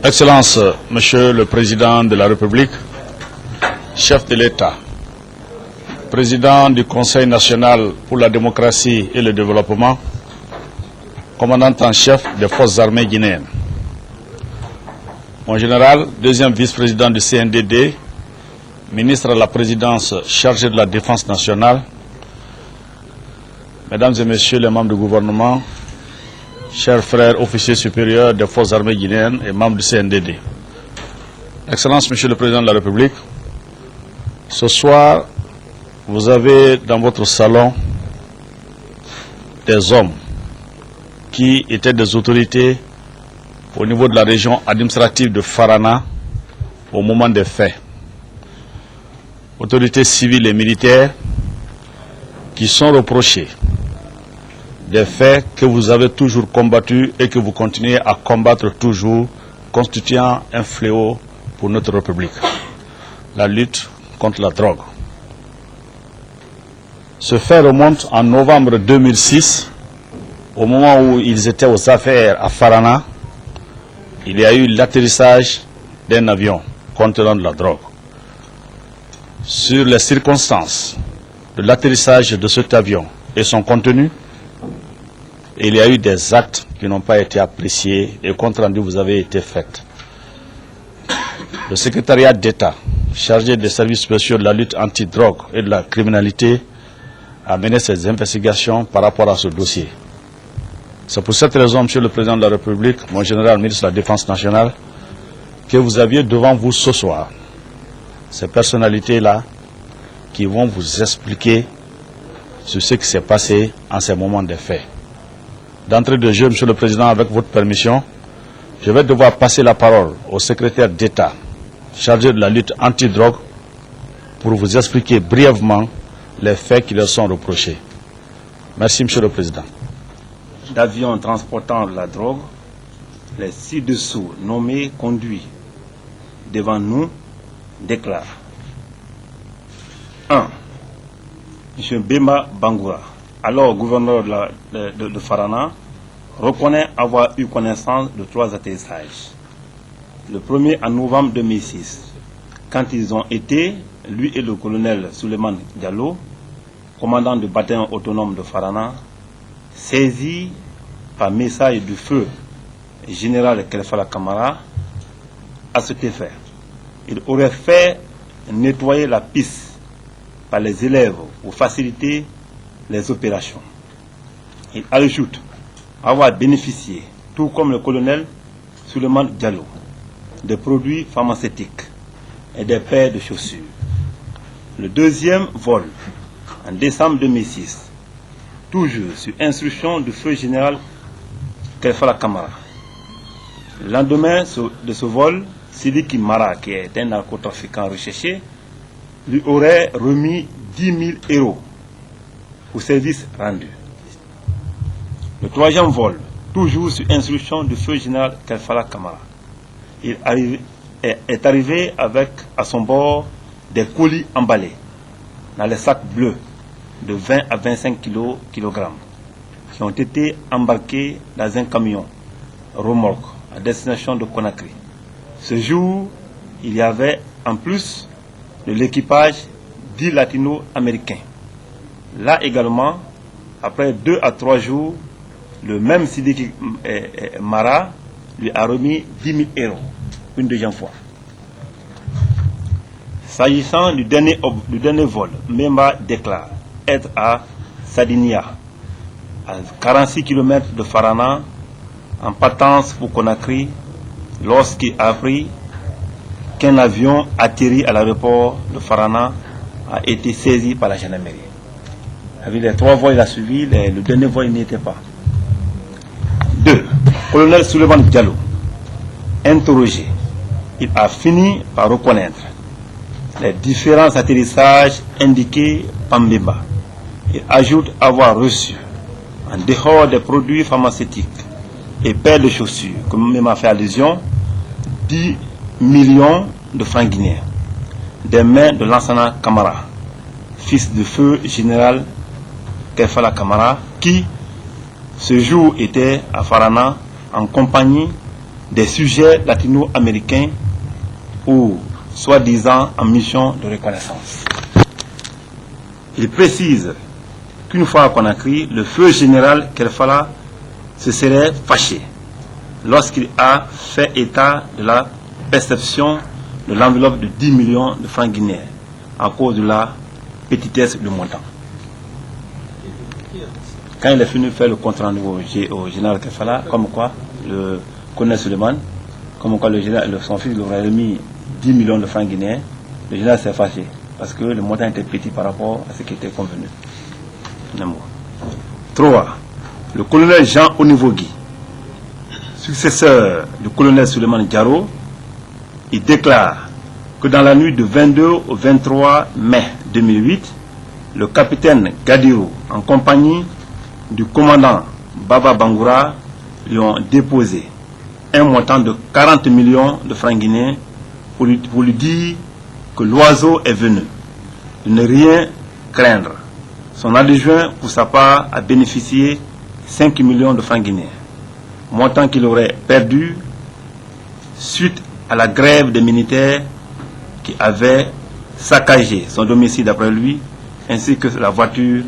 Excellence, Monsieur le Président de la République, chef de l'État, Président du Conseil national pour la démocratie et le développement, commandant en chef des forces armées guinéennes, mon général, deuxième vice-président du CNDD, ministre à la présidence chargé de la défense nationale, mesdames et messieurs les membres du gouvernement, chers frères officiers supérieurs des forces armées guinéennes et membres du CNDD. Excellence, Monsieur le Président de la République, ce soir, vous avez dans votre salon des hommes qui étaient des autorités au niveau de la région administrative de Farana au moment des faits. Autorités civiles et militaires qui sont reprochées des faits que vous avez toujours combattus et que vous continuez à combattre toujours, constituant un fléau pour notre République, la lutte contre la drogue. Ce fait remonte en novembre 2006, au moment où ils étaient aux affaires à Farana. Il y a eu l'atterrissage d'un avion contenant de la drogue. Sur les circonstances de l'atterrissage de cet avion et son contenu, il y a eu des actes qui n'ont pas été appréciés et compte rendu vous avez été fait. Le secrétariat d'État chargé des services spéciaux de la lutte anti-drogue et de la criminalité a mené ses investigations par rapport à ce dossier. C'est pour cette raison, Monsieur le Président de la République, mon général ministre de la Défense nationale, que vous aviez devant vous ce soir ces personnalités-là qui vont vous expliquer sur ce qui s'est passé en ces moments des faits. D'entrée de jeu, Monsieur le Président, avec votre permission, je vais devoir passer la parole au secrétaire d'État chargé de la lutte anti-drogue pour vous expliquer brièvement les faits qui leur sont reprochés. Merci, Monsieur le Président. D'avions transportant la drogue, les ci-dessous nommés conduits devant nous déclarent 1. M. Bema Bangoura, alors gouverneur de Farana, reconnaît avoir eu connaissance de 3 atterrissages. Le premier en novembre 2006, quand ils ont été, lui et le colonel Souleymane Diallo, commandant du bataillon autonome de Farana, saisis par message du feu général Kelfala Kamara à cet effet. Il aurait fait nettoyer la piste par les élèves pour faciliter les opérations. Il ajoute avoir bénéficié, tout comme le colonel Souleymane Diallo, de produits pharmaceutiques et des paires de chaussures. Le deuxième vol, en décembre 2006, toujours sur instruction du feu général Kelfala Kamara. Le lendemain de ce vol, Sidiki Mara, qui est un narcotrafiquant recherché, lui aurait remis 10 000 € pour service rendu. Le troisième vol, toujours sur instruction du feu général Kelfala Kamara, il est arrivé avec à son bord des colis emballés dans les sacs bleus de 20 à 25 kg qui ont été embarqués dans un camion remorque à destination de Conakry. Ce jour, il y avait en plus de l'équipage 10 latino-américains. Là également, après 2 à 3 jours, le même Sidiki Mara lui a remis 10 000 € une deuxième fois. S'agissant du dernier vol, Memba déclare être à Sadinia, à 46 km de Farana, en partance pour Conakry, lorsqu'il a appris qu'un avion atterri à l'aéroport de Farana a été saisi par la gendarmerie. Avec les 3 vols qu'il a suivis, le dernier vol il n'y était pas. 2. Colonel Souleymane Diallo, interrogé, il a fini par reconnaître les différents atterrissages indiqués par Mbemba. Il ajoute avoir reçu, en dehors des produits pharmaceutiques et paires de chaussures, comme Mbemba fait allusion, 10 millions de francs guinéens des mains de Lansana Kamara, fils du feu général Kelfala Kamara, qui ce jour était à Farana en compagnie des sujets latino-américains ou soi-disant en mission de reconnaissance. Il précise qu'une fois à Conakry, le feu général Kelfala se serait fâché lorsqu'il a fait état de la perception de l'enveloppe de 10 millions de francs guinéens à cause de la petitesse du montant. Quand il est venu faire le compte rendu au général Kelfala, comme quoi le colonel Suleiman, comme quoi son fils lui aurait remis 10 millions de francs guinéens, le général s'est fâché parce que le montant était petit par rapport à ce qui était convenu. 3. Le colonel Jean Onivogui, successeur du colonel Suleiman Diaro, il déclare que dans la nuit du 22 au 23 mai 2008, le capitaine Gadiro, en compagnie du commandant Baba Bangoura, lui ont déposé un montant de 40 millions de francs guinéens pour lui dire que l'oiseau est venu, de ne rien craindre. Son adjoint, pour sa part, a bénéficié 5 millions de francs guinéens, montant qu'il aurait perdu suite à la grève des militaires qui avaient saccagé son domicile d'après lui, ainsi que la voiture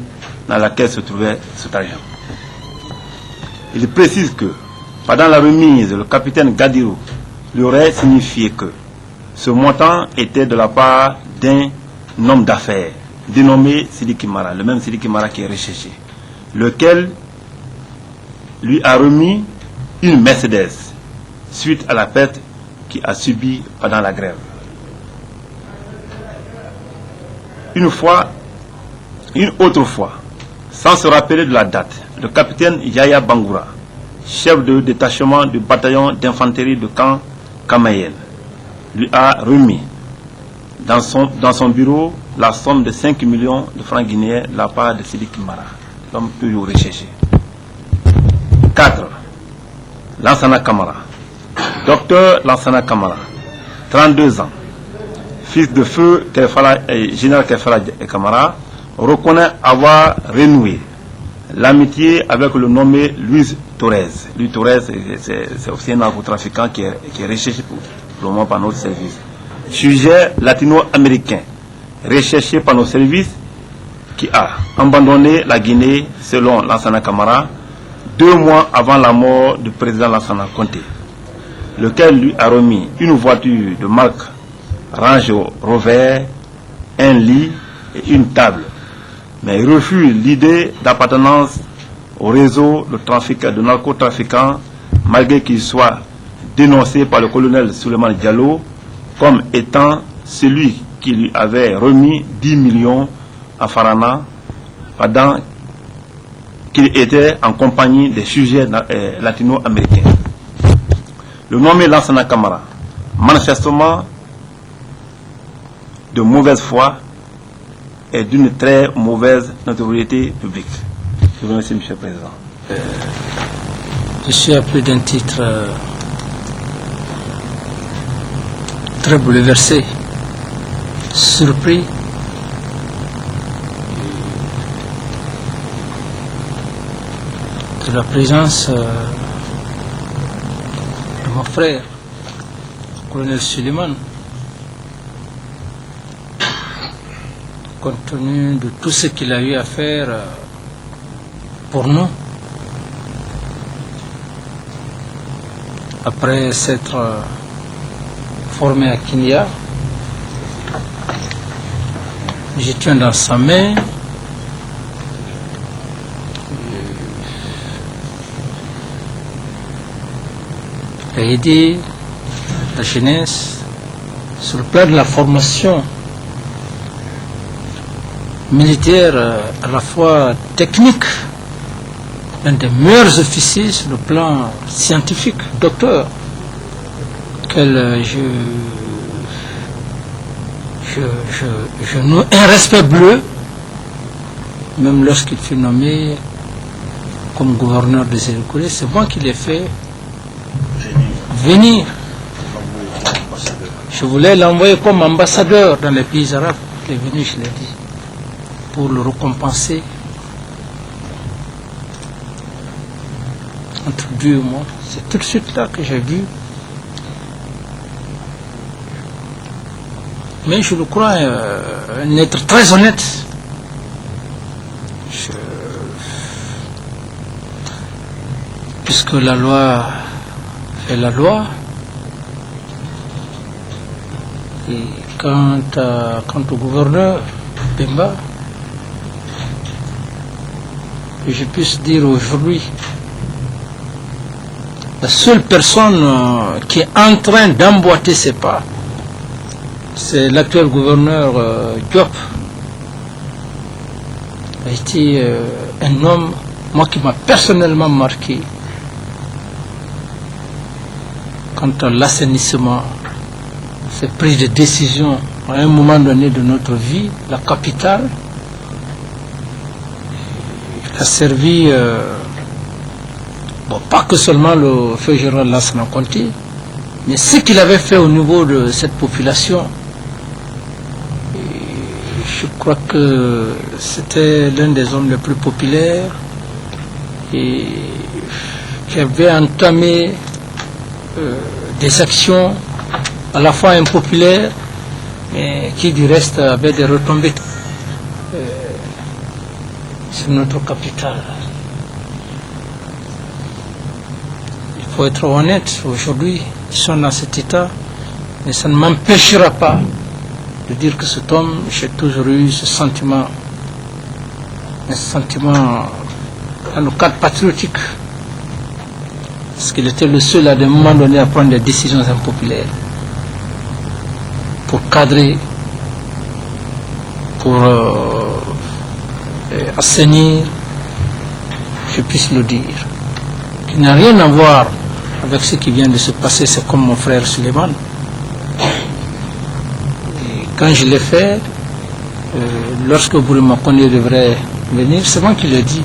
dans laquelle se trouvait cet argent. Il précise que, pendant la remise, le capitaine Gadiro lui aurait signifié que ce montant était de la part d'un homme d'affaires dénommé Sidiki Mara, le même Sidiki Mara qui est recherché, lequel lui a remis une Mercedes suite à la perte qu'il a subie pendant la grève. Une autre fois, sans se rappeler de la date, le capitaine Yaya Bangoura, chef de détachement du bataillon d'infanterie de camp Kamayel, lui a remis dans son bureau la somme de 5 millions de francs guinéens de la part de Sidiki Mara, l'homme toujours recherché. 4. Lansana Kamara. Docteur Lansana Kamara, 32 ans, fils de feu général Kelfala Kamara, reconnaît avoir renoué l'amitié avec le nommé Luis Torres. Luis Torres, c'est aussi un narcotrafiquant qui est recherché pour le moment par notre service. Sujet latino-américain, recherché par nos services, qui a abandonné la Guinée, selon Lansana Kamara, 2 mois avant la mort du président Lansana Conté, lequel lui a remis une voiture de marque Range Rover, un lit et une table. Mais il refuse l'idée d'appartenance au réseau de narcotrafiquants, malgré qu'il soit dénoncé par le colonel Suleiman Diallo comme étant celui qui lui avait remis 10 millions à Farana pendant qu'il était en compagnie des sujets latino-américains. Le nommé Lansana Kamara, manifestement de mauvaise foi et d'une très mauvaise notoriété publique. Je vous remercie, Monsieur le Président. Je suis appelé d'un titre très bouleversé, surpris, de la présence de mon frère, le colonel Suleiman, compte tenu de tout ce qu'il a eu à faire pour nous, après s'être formé à Kinya. Je tiens dans sa main a aidé la jeunesse sur le plan de la formation militaire, à la fois technique, l'un des meilleurs officiers sur le plan scientifique, docteur, auquel je noue un respect bleu, même lorsqu'il fut nommé comme gouverneur de Sérékoulé. C'est moi qui l'ai fait venir. Je voulais l'envoyer comme ambassadeur dans les pays arabes. Il est venu, je l'ai dit, pour le récompenser. Entre Dieu et moi, c'est tout de suite là que j'ai vu mais je le crois un être très honnête. Puisque la loi est la loi, et quant au gouverneur Bemba, que je puisse dire aujourd'hui, la seule personne qui est en train d'emboîter ses pas, c'est l'actuel gouverneur Diop. Il a été un homme, moi, qui m'a personnellement marqué quant à l'assainissement, cette prise de décision à un moment donné de notre vie, la capitale. Il a servi, pas que seulement le feu général Lansana Conté, mais ce qu'il avait fait au niveau de cette population. Je crois que c'était l'un des hommes les plus populaires et qui avait entamé des actions à la fois impopulaires, mais qui du reste avaient des retombées sur notre capitale. Il faut être honnête, aujourd'hui, ils sont dans cet état, mais ça ne m'empêchera pas de dire que cet homme, j'ai toujours eu ce sentiment, un sentiment dans le cadre patriotique, parce qu'il était le seul à un moment donné à prendre des décisions impopulaires pour cadrer, pour assainir, je puisse le dire, qui n'a rien à voir avec ce qui vient de se passer. C'est comme mon frère Suleiman. Et quand je l'ai fait, lorsque Bourima Koné devrait venir, c'est moi qui l'ai dit.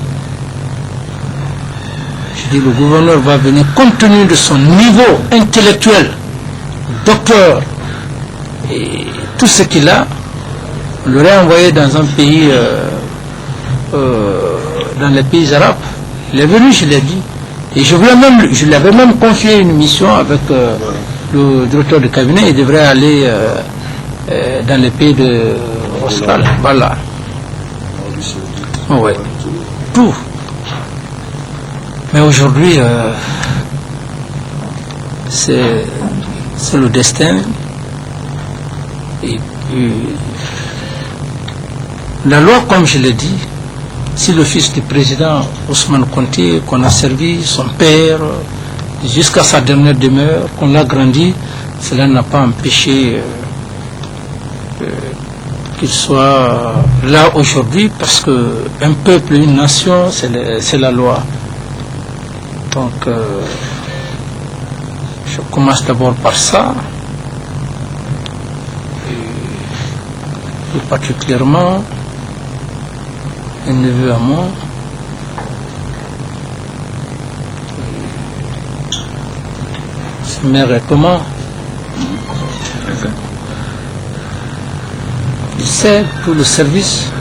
Je dis, le gouverneur va venir compte tenu de son niveau intellectuel, docteur, et tout ce qu'il a, on l'aurait envoyé dans un pays, dans les pays arabes. Il est venu, je l'ai dit. Et je lui avais même confié une mission avec le directeur de cabinet. Il devrait aller dans les pays de Austral. Voilà. Oui. Tout. Mais aujourd'hui, c'est le destin. Et puis, la loi, comme je l'ai dit, si le fils du président Ousmane Conté, qu'on a servi, son père, jusqu'à sa dernière demeure, qu'on l'a grandi, cela n'a pas empêché qu'il soit là aujourd'hui, parce qu'un peuple, une nation, c'est la loi. Donc, je commence d'abord par ça, et particulièrement un neveu à moi, sa mère est comment? Il sait tout le service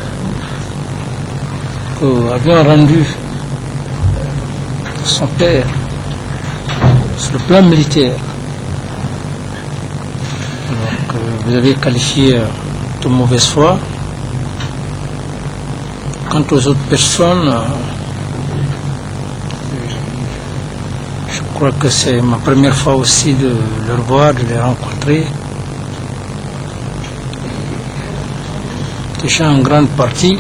que nous avions rendu à son père sur le plan militaire. Donc, vous avez qualifié de mauvaise foi. Quant aux autres personnes, je crois que c'est ma première fois aussi de les revoir, de les rencontrer. Déjà en grande partie,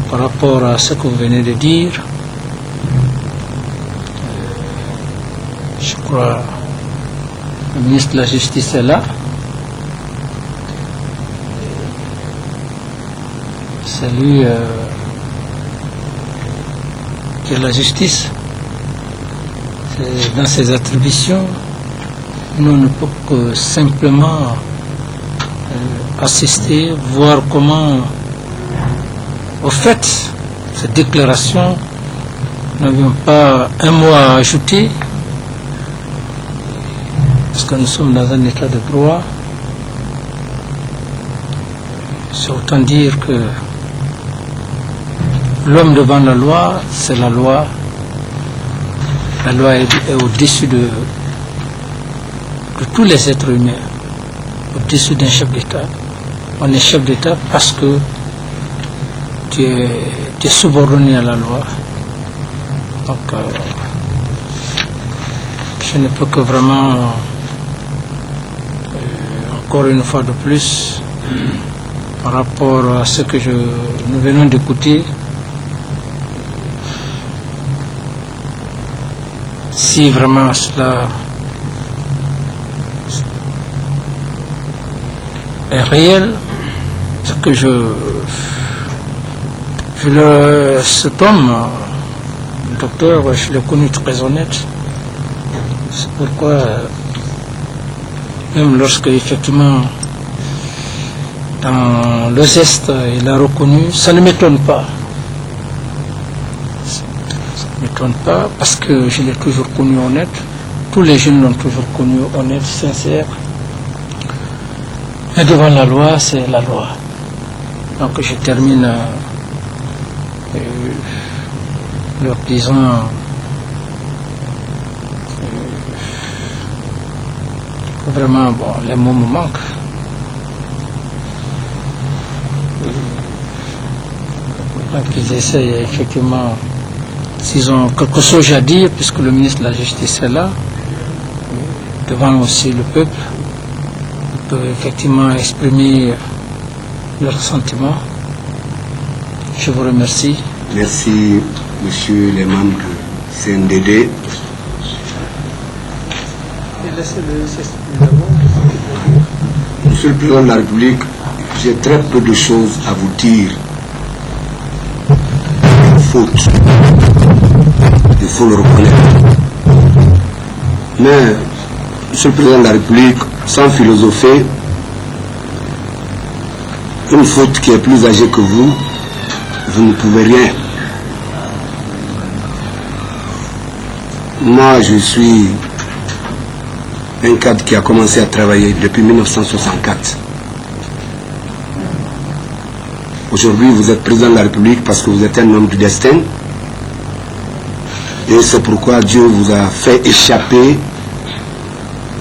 par rapport à ce que vous venez de dire, je crois que le ministre de la Justice est là. C'est lui qui est la justice. C'est dans ses attributions. Nous ne pouvons que simplement assister, voir comment, au fait, cette déclaration, nous n'avions pas un mot à ajouter, parce que nous sommes dans un état de droit. C'est autant dire que l'homme devant la loi, c'est la loi. La loi est au-dessus de tous les êtres humains. au-dessus d'un chef d'État. On est chef d'État parce que tu es subordonné à la loi. Donc, je ne peux que vraiment, encore une fois de plus, par rapport à ce que nous venons d'écouter, si vraiment cela est réel, ce que cet homme, le docteur, je l'ai connu très honnête. C'est pourquoi, même lorsque effectivement, dans le geste, il a reconnu, ça ne m'étonne pas. Ça ne m'étonne pas parce que je l'ai toujours connu honnête. Tous les jeunes l'ont toujours connu honnête, sincère. Et devant la loi, c'est la loi. Donc je termine leur disant vraiment, bon, les mots me manquent. Donc ils essayent effectivement, s'ils ont quelque chose à dire, puisque le ministre de la Justice est là, devant aussi le peuple, ils peuvent effectivement exprimer leurs sentiments. Je vous remercie. Merci, monsieur les membres du CNDD. Monsieur le Président de la République, j'ai très peu de choses à vous dire. Faute. Il faut le reconnaître. Mais, monsieur le Président de la République, sans philosopher, une faute qui est plus âgée que vous ne pouvez rien. Moi, je suis un cadre qui a commencé à travailler depuis 1964. Aujourd'hui, vous êtes président de la République parce que vous êtes un homme du destin. Et c'est pourquoi Dieu vous a fait échapper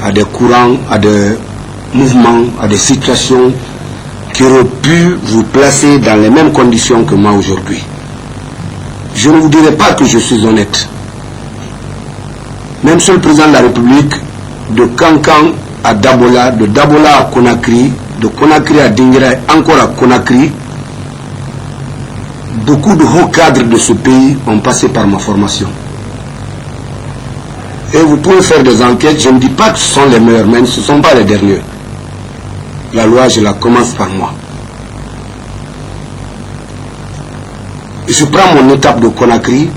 à des courants, à des mouvements, à des situations qui auraient pu vous placer dans les mêmes conditions que moi aujourd'hui. Je ne vous dirai pas que je suis honnête. Même sur le président de la République, de Kankan à Dabola, de Dabola à Conakry, de Conakry à Dinguira, encore à Conakry, beaucoup de hauts cadres de ce pays ont passé par ma formation. Et vous pouvez faire des enquêtes, je ne dis pas que ce sont les meilleurs, mais ce ne sont pas les derniers. La loi, je la commence par moi. Et je prends mon étape de Conakry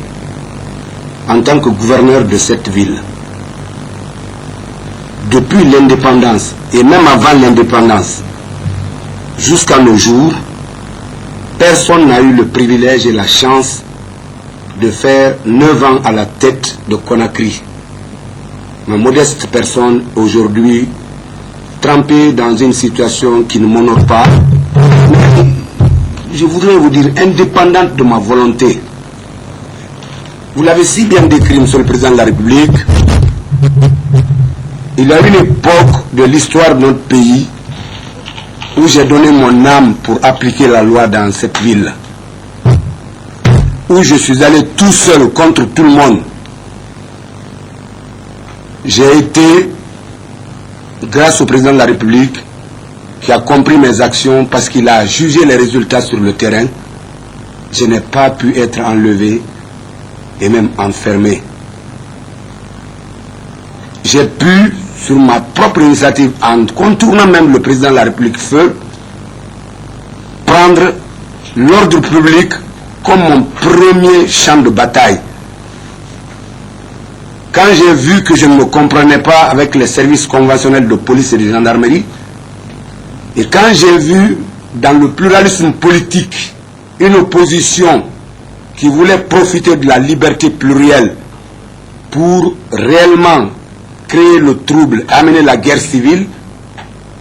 en tant que gouverneur de cette ville. Depuis l'indépendance, et même avant l'indépendance, jusqu'à nos jours, personne n'a eu le privilège et la chance de faire 9 ans à la tête de Conakry. Ma modeste personne, aujourd'hui, trempée dans une situation qui ne m'honore pas, mais je voudrais vous dire, indépendante de ma volonté. Vous l'avez si bien décrit, monsieur le Président de la République, il y a une époque de l'histoire de notre pays où j'ai donné mon âme pour appliquer la loi dans cette ville, où je suis allé tout seul contre tout le monde. J'ai été, grâce au Président de la République, qui a compris mes actions parce qu'il a jugé les résultats sur le terrain, je n'ai pas pu être enlevé et même enfermé. J'ai pu, sur ma propre initiative, en contournant même le Président de la République feu, prendre l'ordre public comme mon premier champ de bataille. Quand j'ai vu que je ne me comprenais pas avec les services conventionnels de police et de gendarmerie, et quand j'ai vu dans le pluralisme politique une opposition qui voulait profiter de la liberté plurielle pour réellement créer le trouble, amener la guerre civile,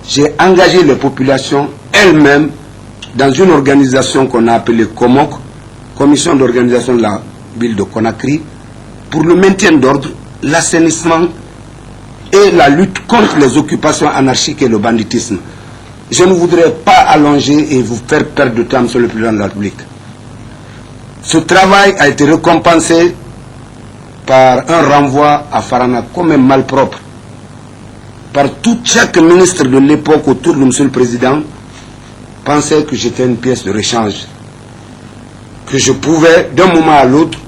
j'ai engagé les populations elles-mêmes dans une organisation qu'on a appelée COMOC, Commission d'organisation de la ville de Conakry, pour le maintien d'ordre, l'assainissement et la lutte contre les occupations anarchiques et le banditisme. Je ne voudrais pas allonger et vous faire perdre de temps, Monsieur le Président de la République. Ce travail a été récompensé par un renvoi à Farana comme un malpropre. Par chaque ministre de l'époque autour de Monsieur le Président pensait que j'étais une pièce de rechange. Que je pouvais, d'un moment à l'autre,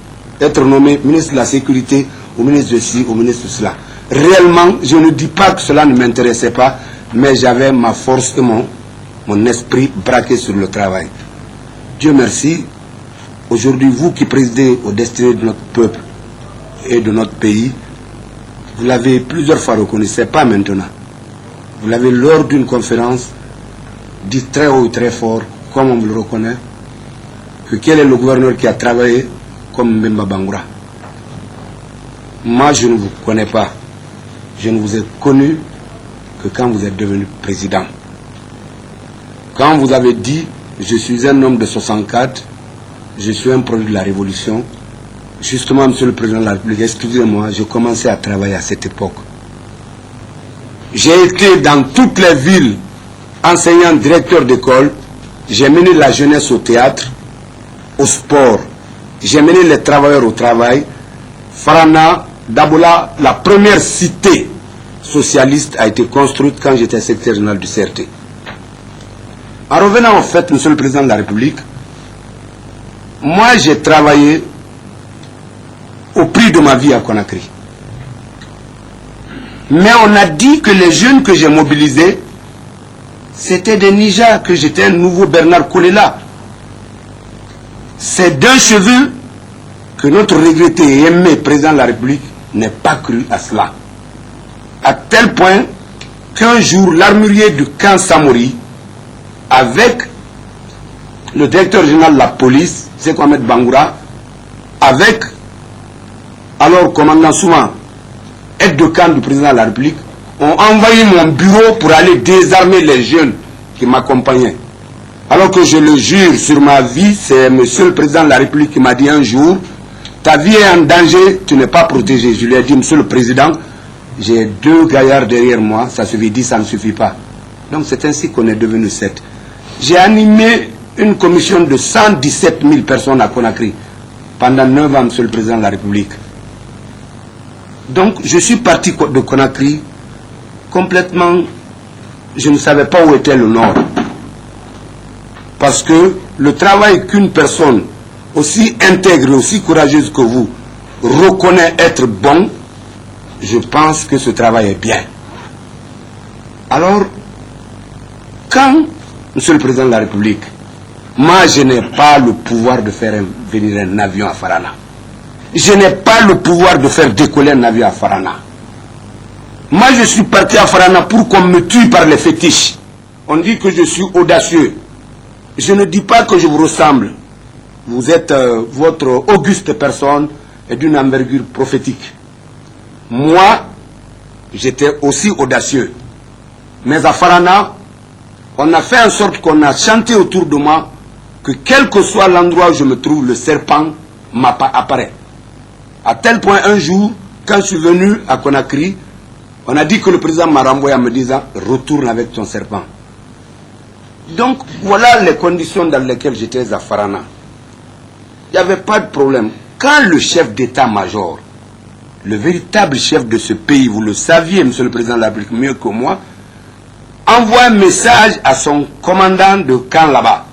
être nommé ministre de la Sécurité, ou ministre de ci, ou ministre de cela. Réellement, je ne dis pas que cela ne m'intéressait pas, mais j'avais ma force et mon esprit braqué sur le travail. Dieu merci, aujourd'hui, vous qui présidez au destiné de notre peuple et de notre pays, vous l'avez plusieurs fois reconnu, ce n'est pas maintenant. Vous l'avez lors d'une conférence dit très haut et très fort, comme on vous le reconnaît, que quel est le gouverneur qui a travaillé comme Mbemba Bangoura. Moi, je ne vous connais pas. Je ne vous ai connu que quand vous êtes devenu président. Quand vous avez dit, je suis un homme de 64, je suis un produit de la Révolution, justement, Monsieur le Président de la République, excusez-moi, j'ai commencé à travailler à cette époque. J'ai été dans toutes les villes enseignant, directeur d'école, j'ai mené la jeunesse au théâtre, au sport, j'ai mené les travailleurs au travail. Farana, Dabola, la première cité socialiste a été construite quand j'étais secrétaire général du CRT. En revenant au fait, Monsieur le Président de la République, moi j'ai travaillé au prix de ma vie à Conakry. Mais on a dit que les jeunes que j'ai mobilisés, c'était des Nija, que j'étais un nouveau Bernard Kolela. C'est d'un cheveu que notre regretté et aimé président de la République n'ait pas cru à cela. À tel point qu'un jour, l'armurier du camp Samori, avec le directeur général de la police, Sékou Ahmed Bangoura, avec alors commandant Souma, aide de camp du président de la République, ont envahi mon bureau pour aller désarmer les jeunes qui m'accompagnaient. Alors que je le jure sur ma vie, c'est Monsieur le Président de la République qui m'a dit un jour, ta vie est en danger, tu n'es pas protégé. Je lui ai dit, Monsieur le Président, j'ai 2 gaillards derrière moi, ça suffit, 10, ça ne suffit pas. Donc c'est ainsi qu'on est devenu 7. J'ai animé une commission de 117 000 personnes à Conakry pendant 9 ans, Monsieur le Président de la République. Donc je suis parti de Conakry complètement, je ne savais pas où était le Nord. Parce que le travail qu'une personne aussi intègre, aussi courageuse que vous reconnaît être bon, je pense que ce travail est bien. Alors, quand, Monsieur le Président de la République, moi je n'ai pas le pouvoir de faire venir un avion à Farana. Je n'ai pas le pouvoir de faire décoller un avion à Farana. Moi je suis parti à Farana pour qu'on me tue par les fétiches. On dit que je suis audacieux. Je ne dis pas que je vous ressemble. Vous êtes votre auguste personne et d'une envergure prophétique. Moi, j'étais aussi audacieux. Mais à Farana, on a fait en sorte qu'on a chanté autour de moi que quel que soit l'endroit où je me trouve, le serpent apparaît. À tel point, un jour, quand je suis venu à Conakry, on a dit que le président m'a renvoyé en me disant « Retourne avec ton serpent ». Donc, voilà les conditions dans lesquelles j'étais à Farana. Il n'y avait pas de problème. Quand le chef d'état-major, le véritable chef de ce pays, vous le saviez, Monsieur le Président de la République, mieux que moi, envoie un message à son commandant de camp là-bas,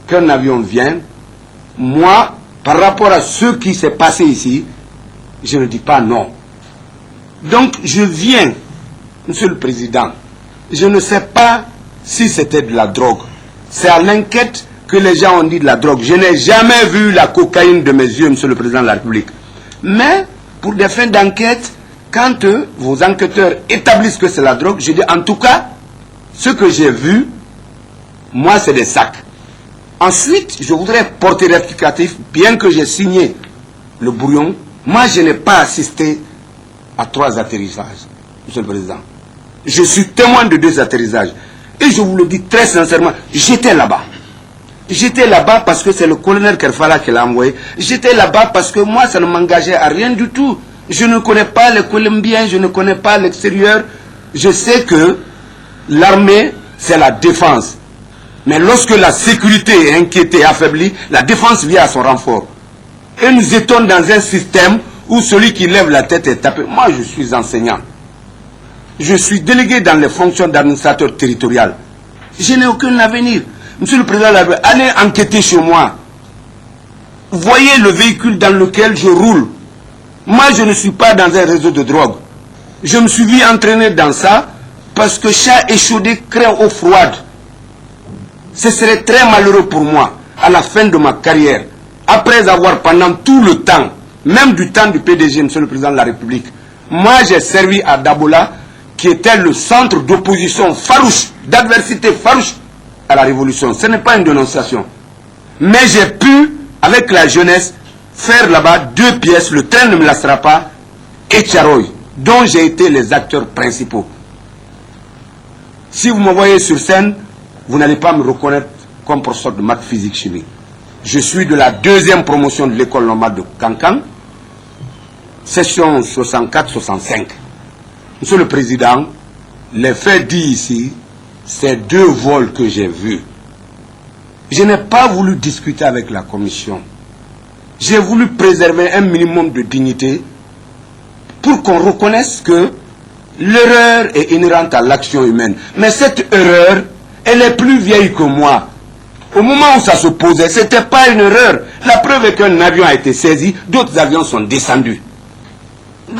qu'un avion vienne, moi, par rapport à ce qui s'est passé ici, je ne dis pas non. Donc, je viens, Monsieur le Président, je ne sais pas si c'était de la drogue. C'est à l'enquête que les gens ont dit de la drogue. Je n'ai jamais vu la cocaïne de mes yeux, Monsieur le Président de la République. Mais, pour des fins d'enquête, quand vos enquêteurs établissent que c'est la drogue, je dis en tout cas, ce que j'ai vu, moi c'est des sacs. Ensuite, je voudrais porter rectificatif, bien que j'ai signé le brouillon, moi je n'ai pas assisté à 3 atterrissages, Monsieur le Président. Je suis témoin de 2 atterrissages. Et je vous le dis très sincèrement, j'étais là-bas. J'étais là-bas parce que c'est le colonel Kerfala qui l'a envoyé. J'étais là-bas parce que moi, ça ne m'engageait à rien du tout. Je ne connais pas les Colombiens, je ne connais pas l'extérieur. Je sais que l'armée, c'est la défense. Mais lorsque la sécurité est inquiétée, affaiblie, la défense vient à son renfort. Et nous étions dans un système où celui qui lève la tête est tapé. Moi, je suis enseignant. Je suis délégué dans les fonctions d'administrateur territorial. Je n'ai aucun avenir. Monsieur le Président de la République, allez enquêter chez moi. Voyez le véhicule dans lequel je roule. Moi, je ne suis pas dans un réseau de drogue. Je me suis vu entraîner dans ça parce que chat échaudé craint eau froide. Ce serait très malheureux pour moi, à la fin de ma carrière, après avoir pendant tout le temps, même du temps du PDG, Monsieur le Président de la République, moi j'ai servi à Dabola, qui était le centre d'opposition farouche, d'adversité farouche à la révolution. Ce n'est pas une dénonciation. Mais j'ai pu, avec la jeunesse, faire là-bas 2 pièces, le train ne me lassera pas, et Tcharoy, dont j'ai été les acteurs principaux. Si vous me voyez sur scène, vous n'allez pas me reconnaître comme professeur de maths physique chimie. Je suis de la 2e promotion de l'école normale de Kankan, session 64-65. Monsieur le Président, les faits dits ici, c'est 2 vols que j'ai vus. Je n'ai pas voulu discuter avec la commission. J'ai voulu préserver un minimum de dignité pour qu'on reconnaisse que l'erreur est inhérente à l'action humaine. Mais cette erreur, elle est plus vieille que moi. Au moment où ça se posait, ce n'était pas une erreur. La preuve est qu'un avion a été saisi, d'autres avions sont descendus.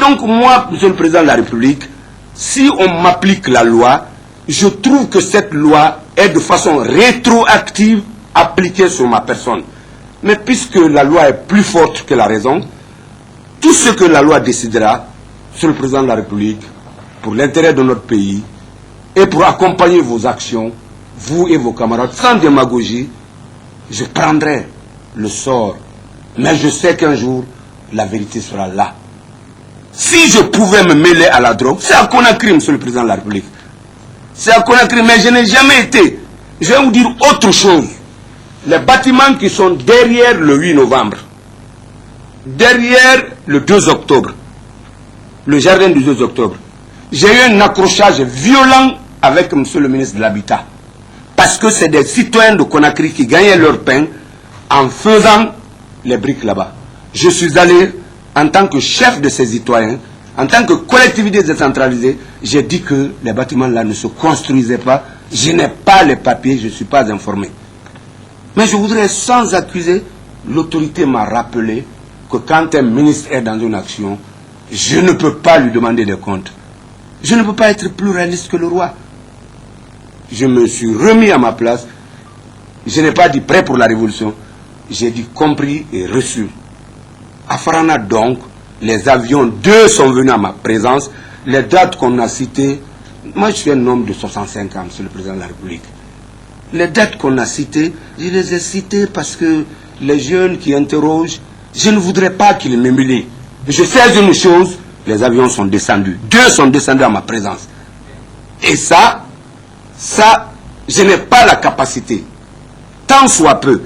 Donc moi, Monsieur le Président de la République, si on m'applique la loi, je trouve que cette loi est de façon rétroactive appliquée sur ma personne. Mais puisque la loi est plus forte que la raison, tout ce que la loi décidera, Monsieur le Président de la République, pour l'intérêt de notre pays et pour accompagner vos actions, vous et vos camarades, sans démagogie, je prendrai le sort. Mais je sais qu'un jour, la vérité sera là. Si je pouvais me mêler à la drogue, c'est à Conakry, Monsieur le Président de la République. C'est à Conakry, mais je n'ai jamais été. Je vais vous dire autre chose. Les bâtiments qui sont derrière le 8 novembre, derrière le 2 octobre, le jardin du 2 octobre, j'ai eu un accrochage violent avec Monsieur le ministre de l'Habitat. Parce que c'est des citoyens de Conakry qui gagnaient leur pain en faisant les briques là-bas. Je suis allé en tant que chef de ces citoyens, en tant que collectivité décentralisée, j'ai dit que les bâtiments là ne se construisaient pas. Je n'ai pas les papiers, je ne suis pas informé. Mais je voudrais, sans accuser, l'autorité m'a rappelé que quand un ministre est dans une action, je ne peux pas lui demander des comptes. Je ne peux pas être plus réaliste que le roi. Je me suis remis à ma place. Je n'ai pas dit prêt pour la révolution. J'ai dit compris et reçu. À Farana donc, les avions 2 sont venus à ma présence. Les dates qu'on a citées, moi je suis un homme de 65 ans, Monsieur le Président de la République. Les dates qu'on a citées, je les ai citées parce que les jeunes qui interrogent, je ne voudrais pas qu'ils m'humilient. Je sais une chose, les avions sont descendus. 2 sont descendus à ma présence. Et ça, je n'ai pas la capacité, tant soit peu,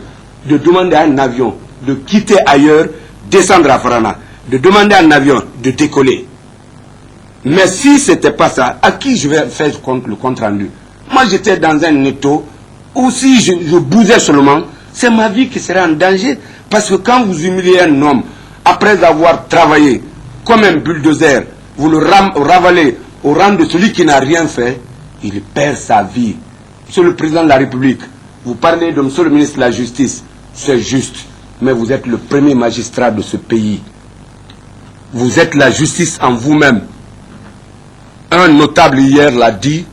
de demander à un avion de quitter ailleurs, descendre à Farana, de demander à un avion de décoller. Mais si ce n'était pas ça, à qui je vais faire le compte rendu? Moi j'étais dans un étau où si je bousais seulement, c'est ma vie qui serait en danger. Parce que quand vous humiliez un homme, après avoir travaillé comme un bulldozer, vous le ravalez au rang de celui qui n'a rien fait, il perd sa vie. Monsieur le Président de la République, vous parlez de Monsieur le ministre de la Justice, c'est juste, mais vous êtes le premier magistrat de ce pays. Vous êtes la justice en vous-même. Un notable hier l'a dit,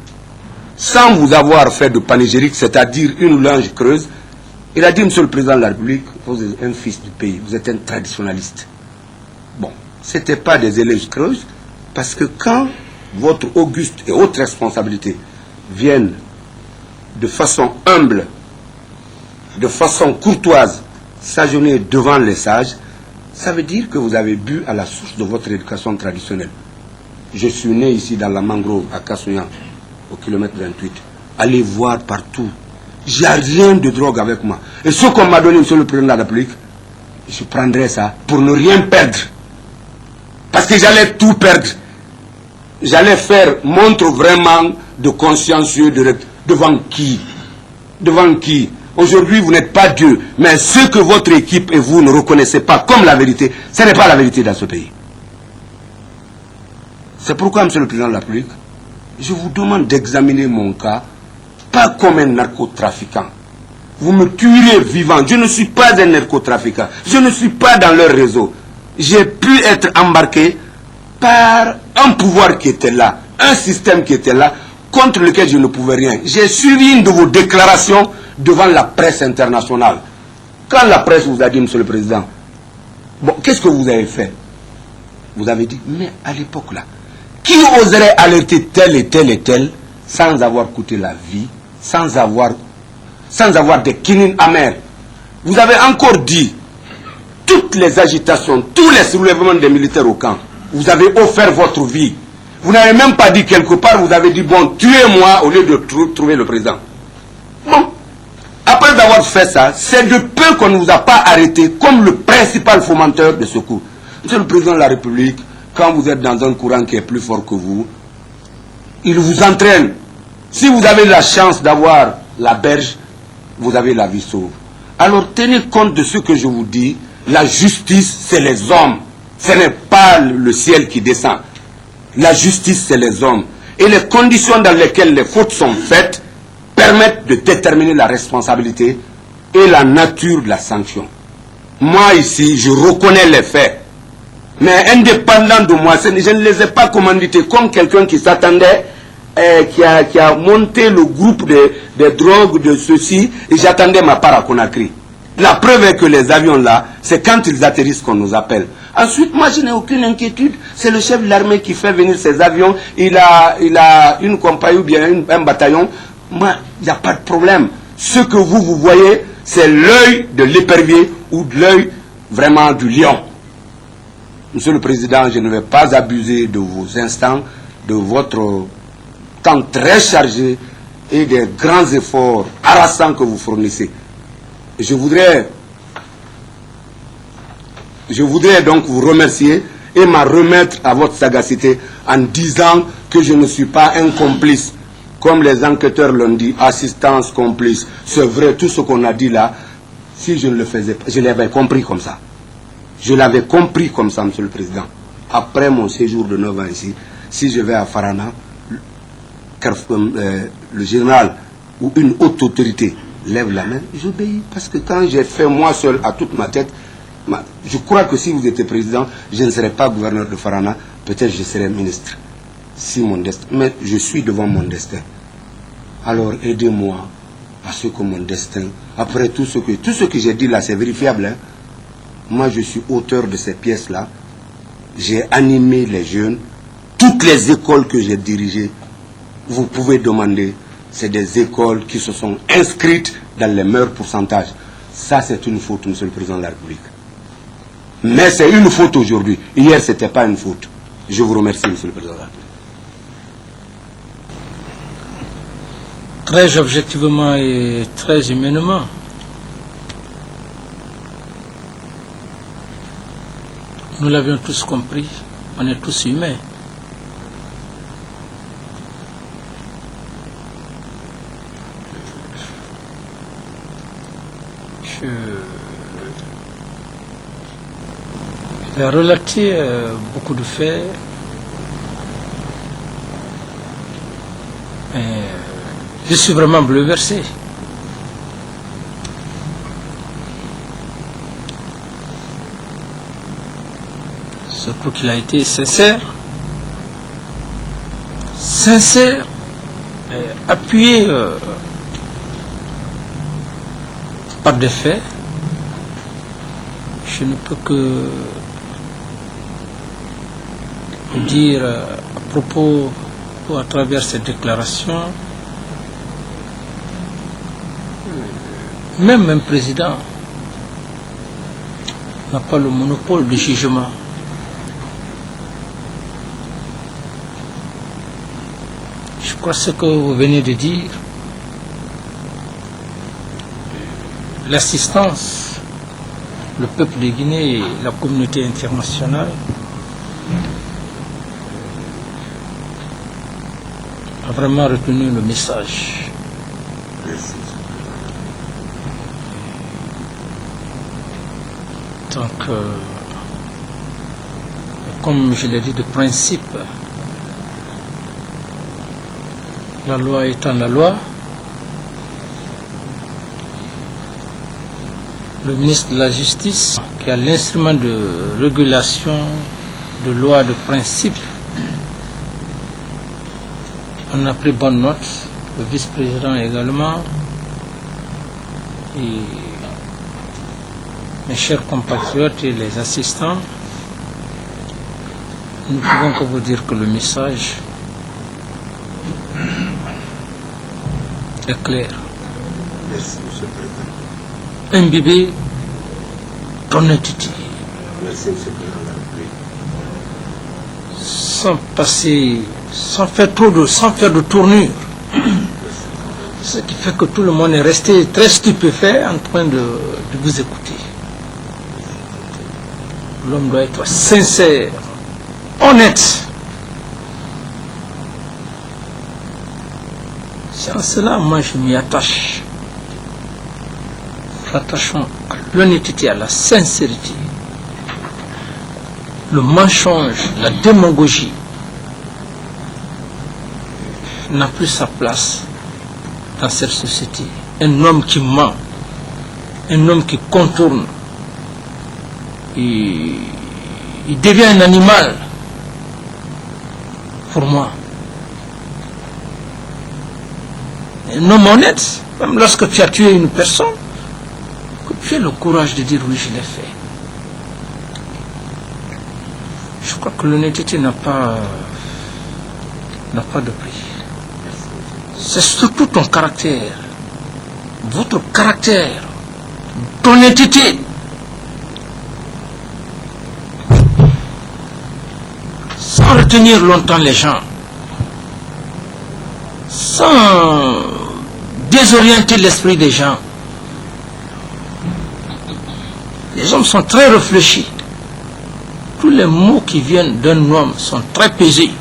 sans vous avoir fait de panégyrique, c'est-à-dire une langue creuse, il a dit, Monsieur le Président de la République, vous êtes un fils du pays, vous êtes un traditionnaliste. Bon, ce n'était pas des élèves creuses, parce que quand votre auguste et haute responsabilité viennent de façon humble, de façon courtoise, s'agenouiller devant les sages, ça veut dire que vous avez bu à la source de votre éducation traditionnelle. Je suis né ici dans la mangrove à Kassouyan, au kilomètre 28. Allez voir partout. J'ai rien de drogue avec moi. Et ce qu'on m'a donné, Monsieur le Président de la République, je prendrai ça pour ne rien perdre. Parce que j'allais tout perdre. J'allais faire montre vraiment de consciencieux devant qui? Devant qui? Aujourd'hui, vous n'êtes pas Dieu, mais ce que votre équipe et vous ne reconnaissez pas comme la vérité, ce n'est pas la vérité dans ce pays. C'est pourquoi, Monsieur le Président de la République, je vous demande d'examiner mon cas, pas comme un narcotrafiquant. Vous me tuerez vivant. Je ne suis pas un narcotrafiquant. Je ne suis pas dans leur réseau. J'ai pu être embarqué par un pouvoir qui était là, un système qui était là, contre lequel je ne pouvais rien. J'ai suivi une de vos déclarations devant la presse internationale. Quand la presse vous a dit, Monsieur le Président, bon, qu'est-ce que vous avez fait? Vous avez dit, mais à l'époque là, qui oserait alerter tel et tel et tel sans avoir coûté la vie, sans avoir des kinines amers? Vous avez encore dit, toutes les agitations, tous les soulèvements des militaires au camp, vous avez offert votre vie. Vous n'avez même pas dit quelque part, vous avez dit, bon, tuez-moi au lieu de trouver le président. Bon, après avoir fait ça, c'est de peu qu'on ne vous a pas arrêté comme le principal fomenteur de ce coup. Monsieur le Président de la République, quand vous êtes dans un courant qui est plus fort que vous, il vous entraîne. Si vous avez la chance d'avoir la berge, vous avez la vie sauve. Alors tenez compte de ce que je vous dis, la justice, c'est les hommes. Ce n'est pas le ciel qui descend. La justice, c'est les hommes. Et les conditions dans lesquelles les fautes sont faites permettent de déterminer la responsabilité et la nature de la sanction. Moi, ici, je reconnais les faits. Mais indépendant de moi, je ne les ai pas commandités comme quelqu'un qui s'attendait, qui a monté le groupe des drogues, de ceci, et j'attendais ma part à Conakry. La preuve est que les avions là, c'est quand ils atterrissent qu'on nous appelle. Ensuite, moi je n'ai aucune inquiétude. C'est le chef de l'armée qui fait venir ces avions. Il a une compagnie ou bien un bataillon. Moi, il n'y a pas de problème. Ce que vous voyez, c'est l'œil de l'épervier ou de l'œil vraiment du lion. Monsieur le Président, je ne vais pas abuser de vos instants, de votre temps très chargé et des grands efforts harassants que vous fournissez. Je voudrais donc vous remercier et m'en remettre à votre sagacité en disant que je ne suis pas un complice. Comme les enquêteurs l'ont dit, assistance complice. C'est vrai, tout ce qu'on a dit là, si je ne le faisais pas, je l'avais compris comme ça. Je l'avais compris comme ça, Monsieur le Président. Après mon séjour de 9 ans ici, si je vais à Farana, le général ou une haute autorité lève la main, j'obéis. Parce que quand j'ai fait moi seul à toute ma tête, je crois que si vous étiez président, je ne serais pas gouverneur de Farana, peut-être je serais ministre. Si mon destin, mais je suis devant mon destin. Alors aidez-moi à ce que mon destin, après tout ce que j'ai dit là, c'est vérifiable. Hein? Moi je suis auteur de ces pièces-là. J'ai animé les jeunes. Toutes les écoles que j'ai dirigées, vous pouvez demander, c'est des écoles qui se sont inscrites dans les meilleurs pourcentages. Ça, c'est une faute, Monsieur le Président de la République. Mais c'est une faute aujourd'hui. Hier, ce n'était pas une faute. Je vous remercie, Monsieur le Président de la République. Très objectivement et très humainement, nous l'avions tous compris, on est tous humains. Il a relaté beaucoup de faits. Je suis vraiment bouleversé. Surtout qu'il a été sincère, appuyé par des faits. Je ne peux que dire à propos ou à travers cette déclaration, même un président n'a pas le monopole du jugement. Je crois ce que vous venez de dire, l'assistance, le peuple de Guinée et la communauté internationale a vraiment retenu le message. Merci. Donc, comme je l'ai dit de principe, la loi étant la loi, le ministre de la Justice, qui a l'instrument de régulation de loi de principe, on a pris bonne note, le vice-président également, et mes chers compatriotes et les assistants, nous ne pouvons que vous dire que le message est clair. Merci, Monsieur le Président. Imbibé d'honnêteté, Merci, Monsieur le Président de la République. sans passer, sans faire de tournure. Ce qui fait que tout le monde est resté très stupéfait en train de vous écouter. L'homme doit être sincère, honnête. C'est en cela, moi, je m'y attache. Attachons à l'honnêteté, à la sincérité. Le mensonge, la démagogie n'a plus sa place dans cette société. Un homme qui ment, un homme qui contourne, il devient un animal pour moi. Un homme honnête, même lorsque tu as tué une personne, que tu aies le courage de dire oui, je l'ai fait. Je crois que l'honnêteté n'a pas de prix. C'est surtout ton caractère, votre caractère, d'honnêteté. Sans retenir longtemps les gens, sans désorienter l'esprit des gens. Les hommes sont très réfléchis. Tous les mots qui viennent d'un homme sont très pesés.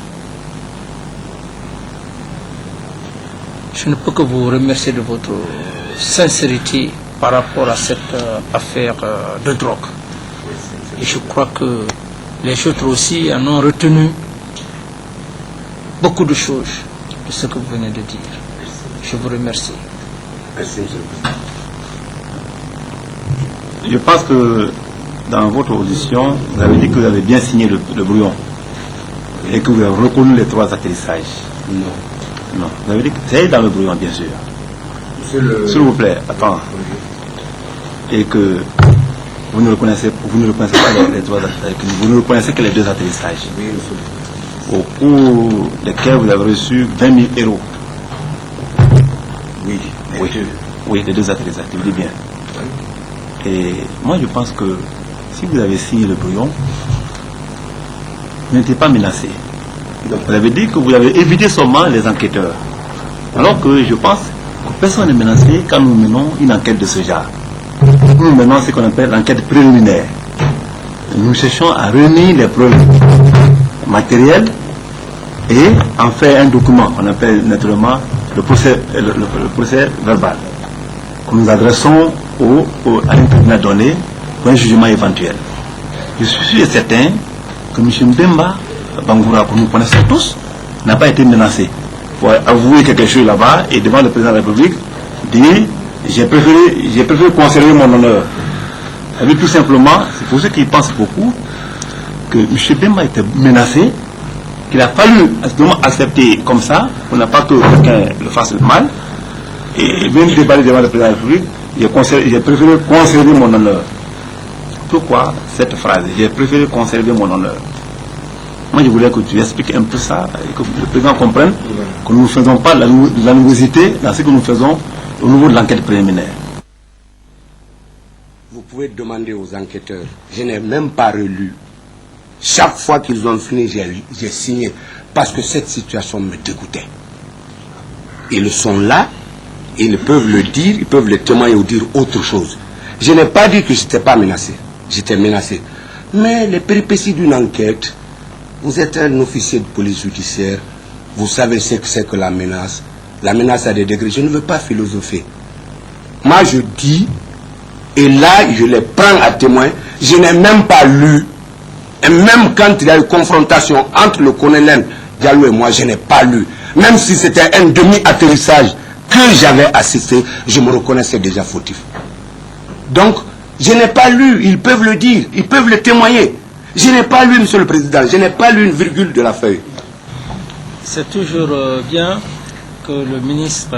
Je ne peux que vous remercier de votre sincérité par rapport à cette affaire de drogue. Et je crois que les autres aussi en ont retenu beaucoup de choses de ce que vous venez de dire. Je vous remercie. Merci, Monsieur le Président. Je pense que dans votre audition, vous avez dit que vous avez bien signé le brouillon et que vous avez reconnu les 3 atterrissages. Non. Non, vous avez dit que c'est dans le brouillon, bien sûr. S'il vous plaît, attends. Et que vous ne reconnaissez pas les 3 atterrissages, que vous ne reconnaissez que les 2 atterrissages. Oui, Monsieur le Président. Au cours desquels vous avez reçu 20 000 euros. Oui, Oui, oui, les 2 atterrissages, je vous dis bien. Et moi, je pense que si vous avez signé le brouillon, vous n'étiez pas menacé. Vous avez dit que vous avez évité seulement les enquêteurs. Alors que je pense que personne n'est menacé quand nous menons une enquête de ce genre. Nous menons ce qu'on appelle l'enquête préliminaire. Nous cherchons à réunir les preuves matérielles et en faire un document qu'on appelle naturellement le procès verbal, que nous adressons à un tribunal donné pour un jugement éventuel. Je suis sûr et certain que M. Mbemba Bangoura, que nous connaissons tous, n'a pas été menacé pour avouer quelque chose là-bas et devant le président de la République dire j'ai préféré conserver mon honneur. Ça veut dire tout simplement, c'est pour ceux qui pensent beaucoup, que M. Mbemba était menacé, qu'il a fallu accepter comme ça, pour ne pas que quelqu'un le fasse mal, et venir débattre devant le président de la République. J'ai préféré conserver mon honneur. Pourquoi cette phrase? J'ai préféré conserver mon honneur. Moi, je voulais que tu expliques un peu ça et que le président comprenne que nous ne faisons pas la nouveauté dans ce que nous faisons au niveau de l'enquête préliminaire. Vous pouvez demander aux enquêteurs. Je n'ai même pas relu. Chaque fois qu'ils ont fini, j'ai signé. Parce que cette situation me dégoûtait. Ils sont là. Ils peuvent le dire, ils peuvent le témoigner ou dire autre chose. Je n'ai pas dit que je n'étais pas menacé. J'étais menacé. Mais les péripéties d'une enquête, vous êtes un officier de police judiciaire, Vous savez ce que c'est que la menace. La menace a des degrés. Je ne veux pas philosopher. Moi, je dis, et là, je les prends à témoin, je n'ai même pas lu. Et même quand il y a eu confrontation entre le colonel Diallo et moi, je n'ai pas lu. Même si c'était un demi-atterrissage que j'avais assisté, je me reconnaissais déjà fautif. Donc, je n'ai pas lu, ils peuvent le dire, ils peuvent le témoigner. Je n'ai pas lu, Monsieur le Président, je n'ai pas lu une virgule de la feuille. C'est toujours bien que le ministre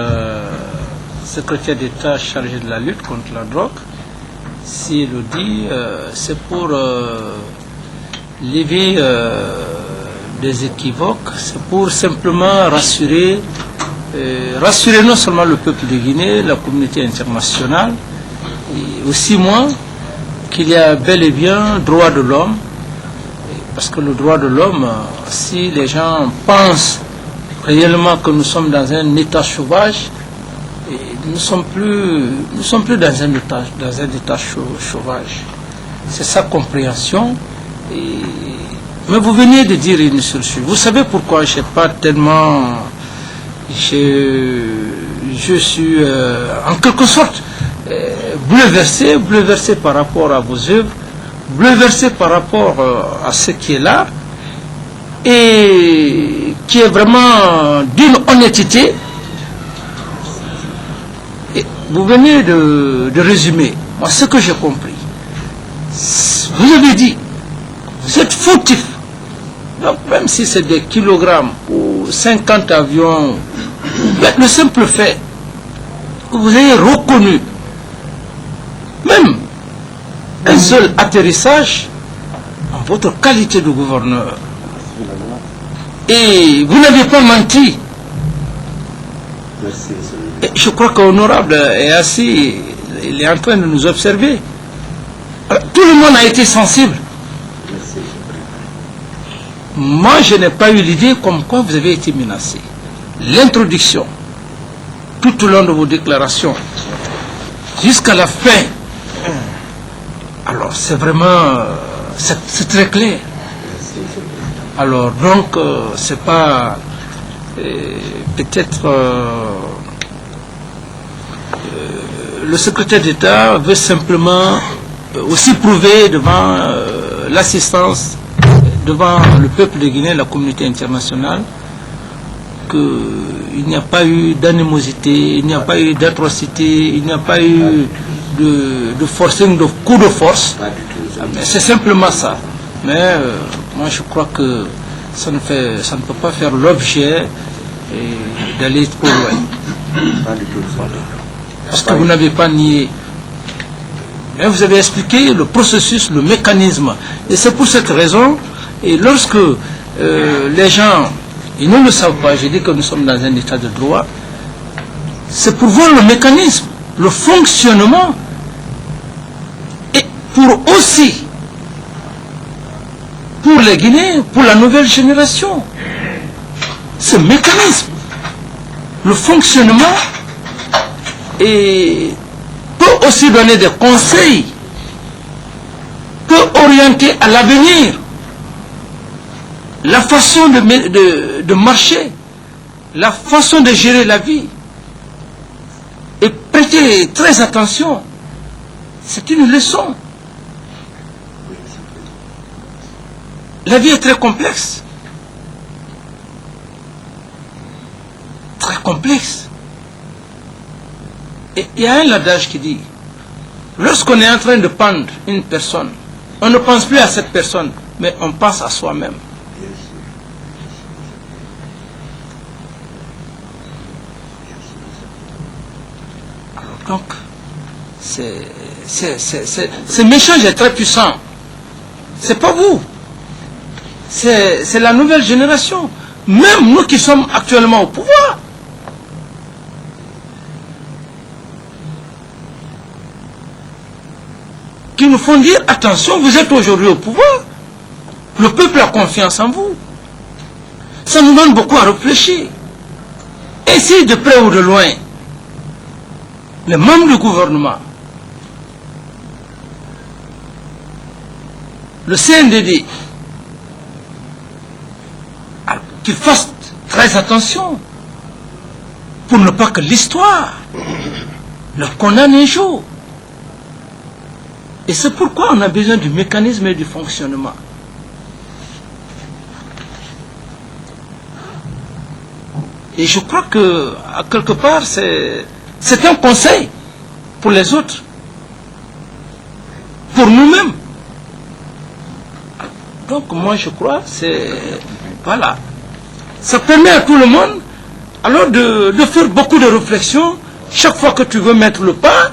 secrétaire d'État chargé de la lutte contre la drogue, s'il le dit, c'est pour lever des équivoques, c'est pour simplement rassurer non seulement le peuple de Guinée, la communauté internationale, et aussi moi, qu'il y a bel et bien droit de l'homme, parce que le droit de l'homme, si les gens pensent réellement que nous sommes dans un état sauvage, nous ne sommes plus dans un état sauvage. C'est sa compréhension. Mais vous venez de dire une seule chose. Vous savez pourquoi je n'ai pas tellement... Je suis en quelque sorte bouleversé par rapport à vos œuvres, bouleversé par rapport à ce qui est là, et qui est vraiment d'une honnêteté. Et vous venez de résumer, moi, ce que j'ai compris. Vous avez dit, vous êtes fautif. Donc même si c'est des kilogrammes ou 50 avions, le simple fait que vous ayez reconnu même un seul atterrissage en votre qualité de gouverneur, et vous n'avez pas menti. Et je crois qu'honorable est assis, il est en train de nous observer. Alors, tout le monde a été sensible. Moi, je n'ai pas eu l'idée comme quoi vous avez été menacé. L'introduction, tout au long de vos déclarations, jusqu'à la fin, alors c'est vraiment, c'est très clair. Alors donc, c'est pas peut-être le secrétaire d'État veut simplement aussi prouver devant l'assistance, devant le peuple de Guinée, la communauté internationale, qu'il n'y a pas eu d'animosité, il n'y a pas eu d'atrocité, il n'y a pas eu de forcing, de coup de force. C'est simplement ça. Mais moi je crois que ça ne peut pas faire l'objet d'aller trop loin. Parce que vous n'avez pas nié. Mais vous avez expliqué le processus, le mécanisme. Et c'est pour cette raison, et lorsque les gens, ils ne le savent pas, j'ai dit que nous sommes dans un état de droit, c'est pour voir le mécanisme, le fonctionnement, et pour aussi, pour les Guinéens, pour la nouvelle génération, ce mécanisme, le fonctionnement, et peut aussi donner des conseils, peut orienter à l'avenir la façon de marcher, la façon de gérer la vie. Et prêtez très attention, c'est une leçon. La vie est très complexe. Très complexe. Et il y a un adage qui dit, lorsqu'on est en train de pendre une personne, on ne pense plus à cette personne, mais on pense à soi-même. Alors donc, ce message est très puissant. C'est pas vous. C'est la nouvelle génération. Même nous qui sommes actuellement au pouvoir. Qui nous font dire, attention, vous êtes aujourd'hui au pouvoir. Le peuple a confiance en vous. Ça nous donne beaucoup à réfléchir. Et si de près ou de loin, les membres du gouvernement, le CNDD, qu'ils fassent très très attention pour ne pas que l'histoire leur condamne un jour. Et c'est pourquoi on a besoin du mécanisme et du fonctionnement. Et je crois que, à quelque part, c'est un conseil pour les autres, pour nous-mêmes. Donc moi je crois, voilà, ça permet à tout le monde alors de faire beaucoup de réflexions. Chaque fois que tu veux mettre le pas,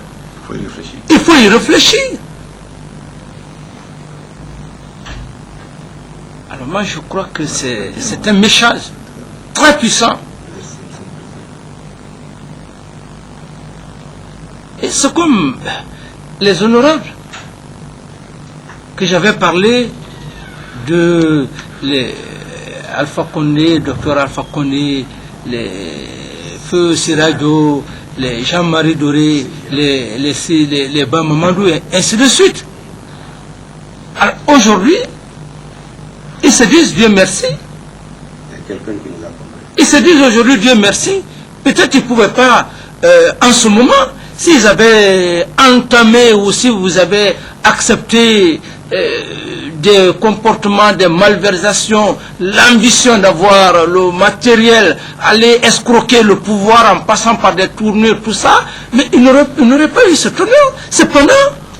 il faut y réfléchir. Alors moi je crois que c'est un message très puissant. Et c'est comme les honorables que j'avais parlé de Alpha Condé, Dr Alpha Condé, les Feu Sirado, les Jean-Marie Doré, les Bamamadou, et ainsi de suite. Alors aujourd'hui, ils se disent Dieu merci. Ils se disent aujourd'hui Dieu merci. Peut-être qu'ils ne pouvaient pas en ce moment, s'ils avaient entamé ou si vous avez accepté des comportements, des malversations, l'ambition d'avoir le matériel, aller escroquer le pouvoir en passant par des tournures, tout ça, mais ils n'auraient pas eu ce tournure. Cependant,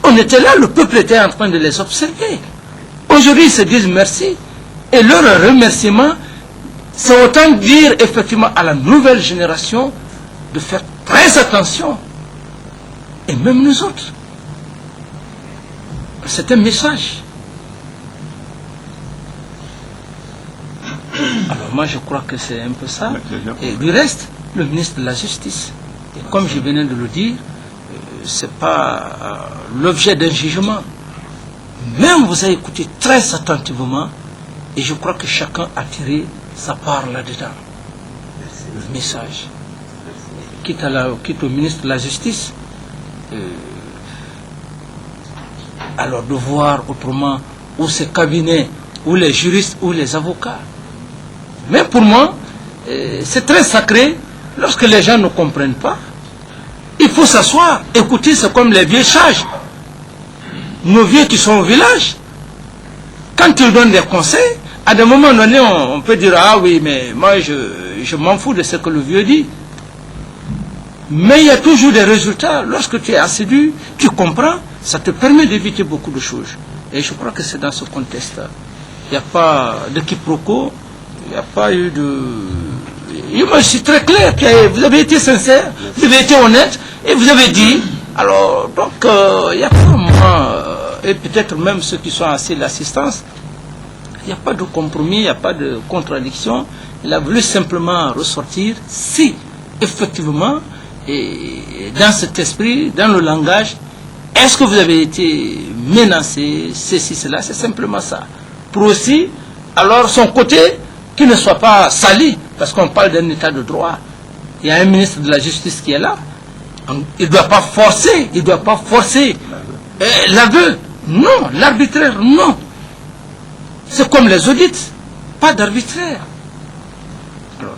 on était là, le peuple était en train de les observer. Aujourd'hui, ils se disent merci. Et leur remerciement, c'est autant dire effectivement à la nouvelle génération de faire très attention. Et même nous autres. C'est un message. Alors moi je crois que c'est un peu ça. Et du reste, le ministre de la Justice, et comme je venais de le dire, ce n'est pas l'objet d'un jugement. Même vous avez écouté très attentivement, et je crois que chacun a tiré sa part là-dedans. Le message. Quitte au ministre de la Justice, alors de voir autrement ou ses cabinets, ou les juristes, ou les avocats. Mais pour moi, c'est très sacré. Lorsque les gens ne comprennent pas, il faut s'asseoir, écouter. C'est comme les vieux sages, nos vieux qui sont au village. Quand ils donnent des conseils, à des moments donnés, on peut dire ah oui, mais moi je m'en fous de ce que le vieux dit. Mais il y a toujours des résultats. Lorsque tu es assidu, tu comprends, ça te permet d'éviter beaucoup de choses. Et je crois que c'est dans ce contexte. Il n'y a pas de quiproquo, il n'y a pas eu de... Moi, je suis très clair, vous avez été sincère, vous avez été honnête, et vous avez dit. Alors, donc, il n'y a pas moi, et peut-être même ceux qui sont assis de l'assistance, il n'y a pas de compromis, il n'y a pas de contradiction. Il a voulu simplement ressortir si, effectivement, et dans cet esprit, dans le langage, est-ce que vous avez été menacé, ceci, cela, c'est simplement ça. Pour aussi, alors son côté, qu'il ne soit pas sali, parce qu'on parle d'un état de droit. Il y a un ministre de la Justice qui est là. Il ne doit pas forcer, l'aveu. Non, l'arbitraire, non. C'est comme les audits, pas d'arbitraire.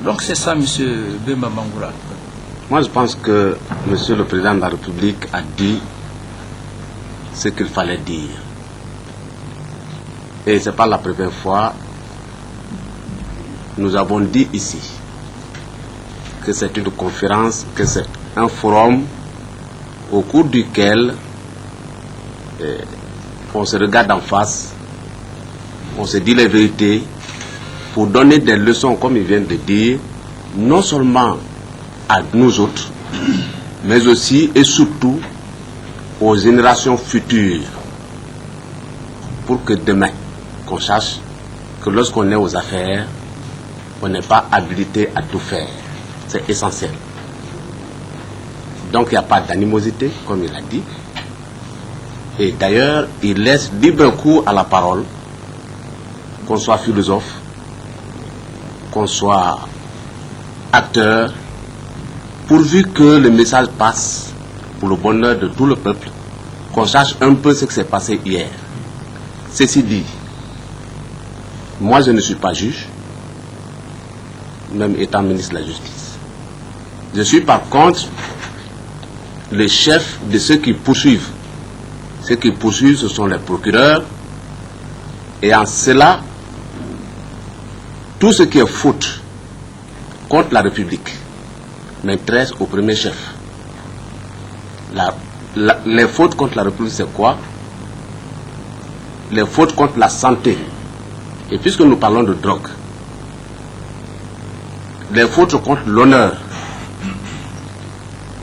Donc c'est ça, M. Bemba Bangoura. Moi, je pense que M. le Président de la République a dit ce qu'il fallait dire. Et ce n'est pas la première fois. Nous avons dit ici que c'est une conférence, que c'est un forum au cours duquel on se regarde en face, on se dit les vérités pour donner des leçons, comme il vient de dire, non seulement à nous autres, mais aussi et surtout aux générations futures, pour que demain, qu'on sache que lorsqu'on est aux affaires, on n'est pas habilité à tout faire. C'est essentiel. Donc il n'y a pas d'animosité, comme il a dit. Et d'ailleurs, il laisse libre cours à la parole, qu'on soit philosophe, qu'on soit acteur, pourvu que le message passe pour le bonheur de tout le peuple, qu'on sache un peu ce qui s'est passé hier. Ceci dit, moi je ne suis pas juge, même étant ministre de la Justice. Je suis par contre le chef de ceux qui poursuivent. Ceux qui poursuivent, ce sont les procureurs. Et en cela, tout ce qui est faute contre la République m'intéresse au premier chef. Les fautes contre la République, c'est quoi? Les fautes contre la santé. Et puisque nous parlons de drogue, les fautes contre l'honneur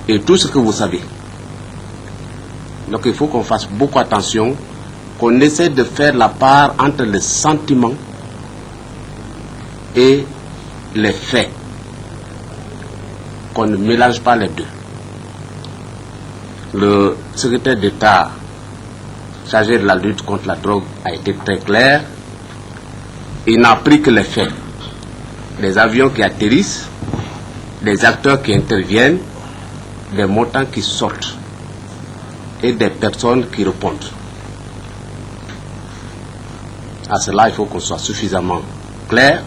et tout ce que vous savez. Donc il faut qu'on fasse beaucoup attention, qu'on essaie de faire la part entre les sentiments et les faits, qu'on ne mélange pas les deux. Le secrétaire d'État chargé de la lutte contre la drogue a été très clair. Il n'a pris que les faits. Les avions qui atterrissent, les acteurs qui interviennent, des montants qui sortent et des personnes qui répondent. À cela, il faut qu'on soit suffisamment clair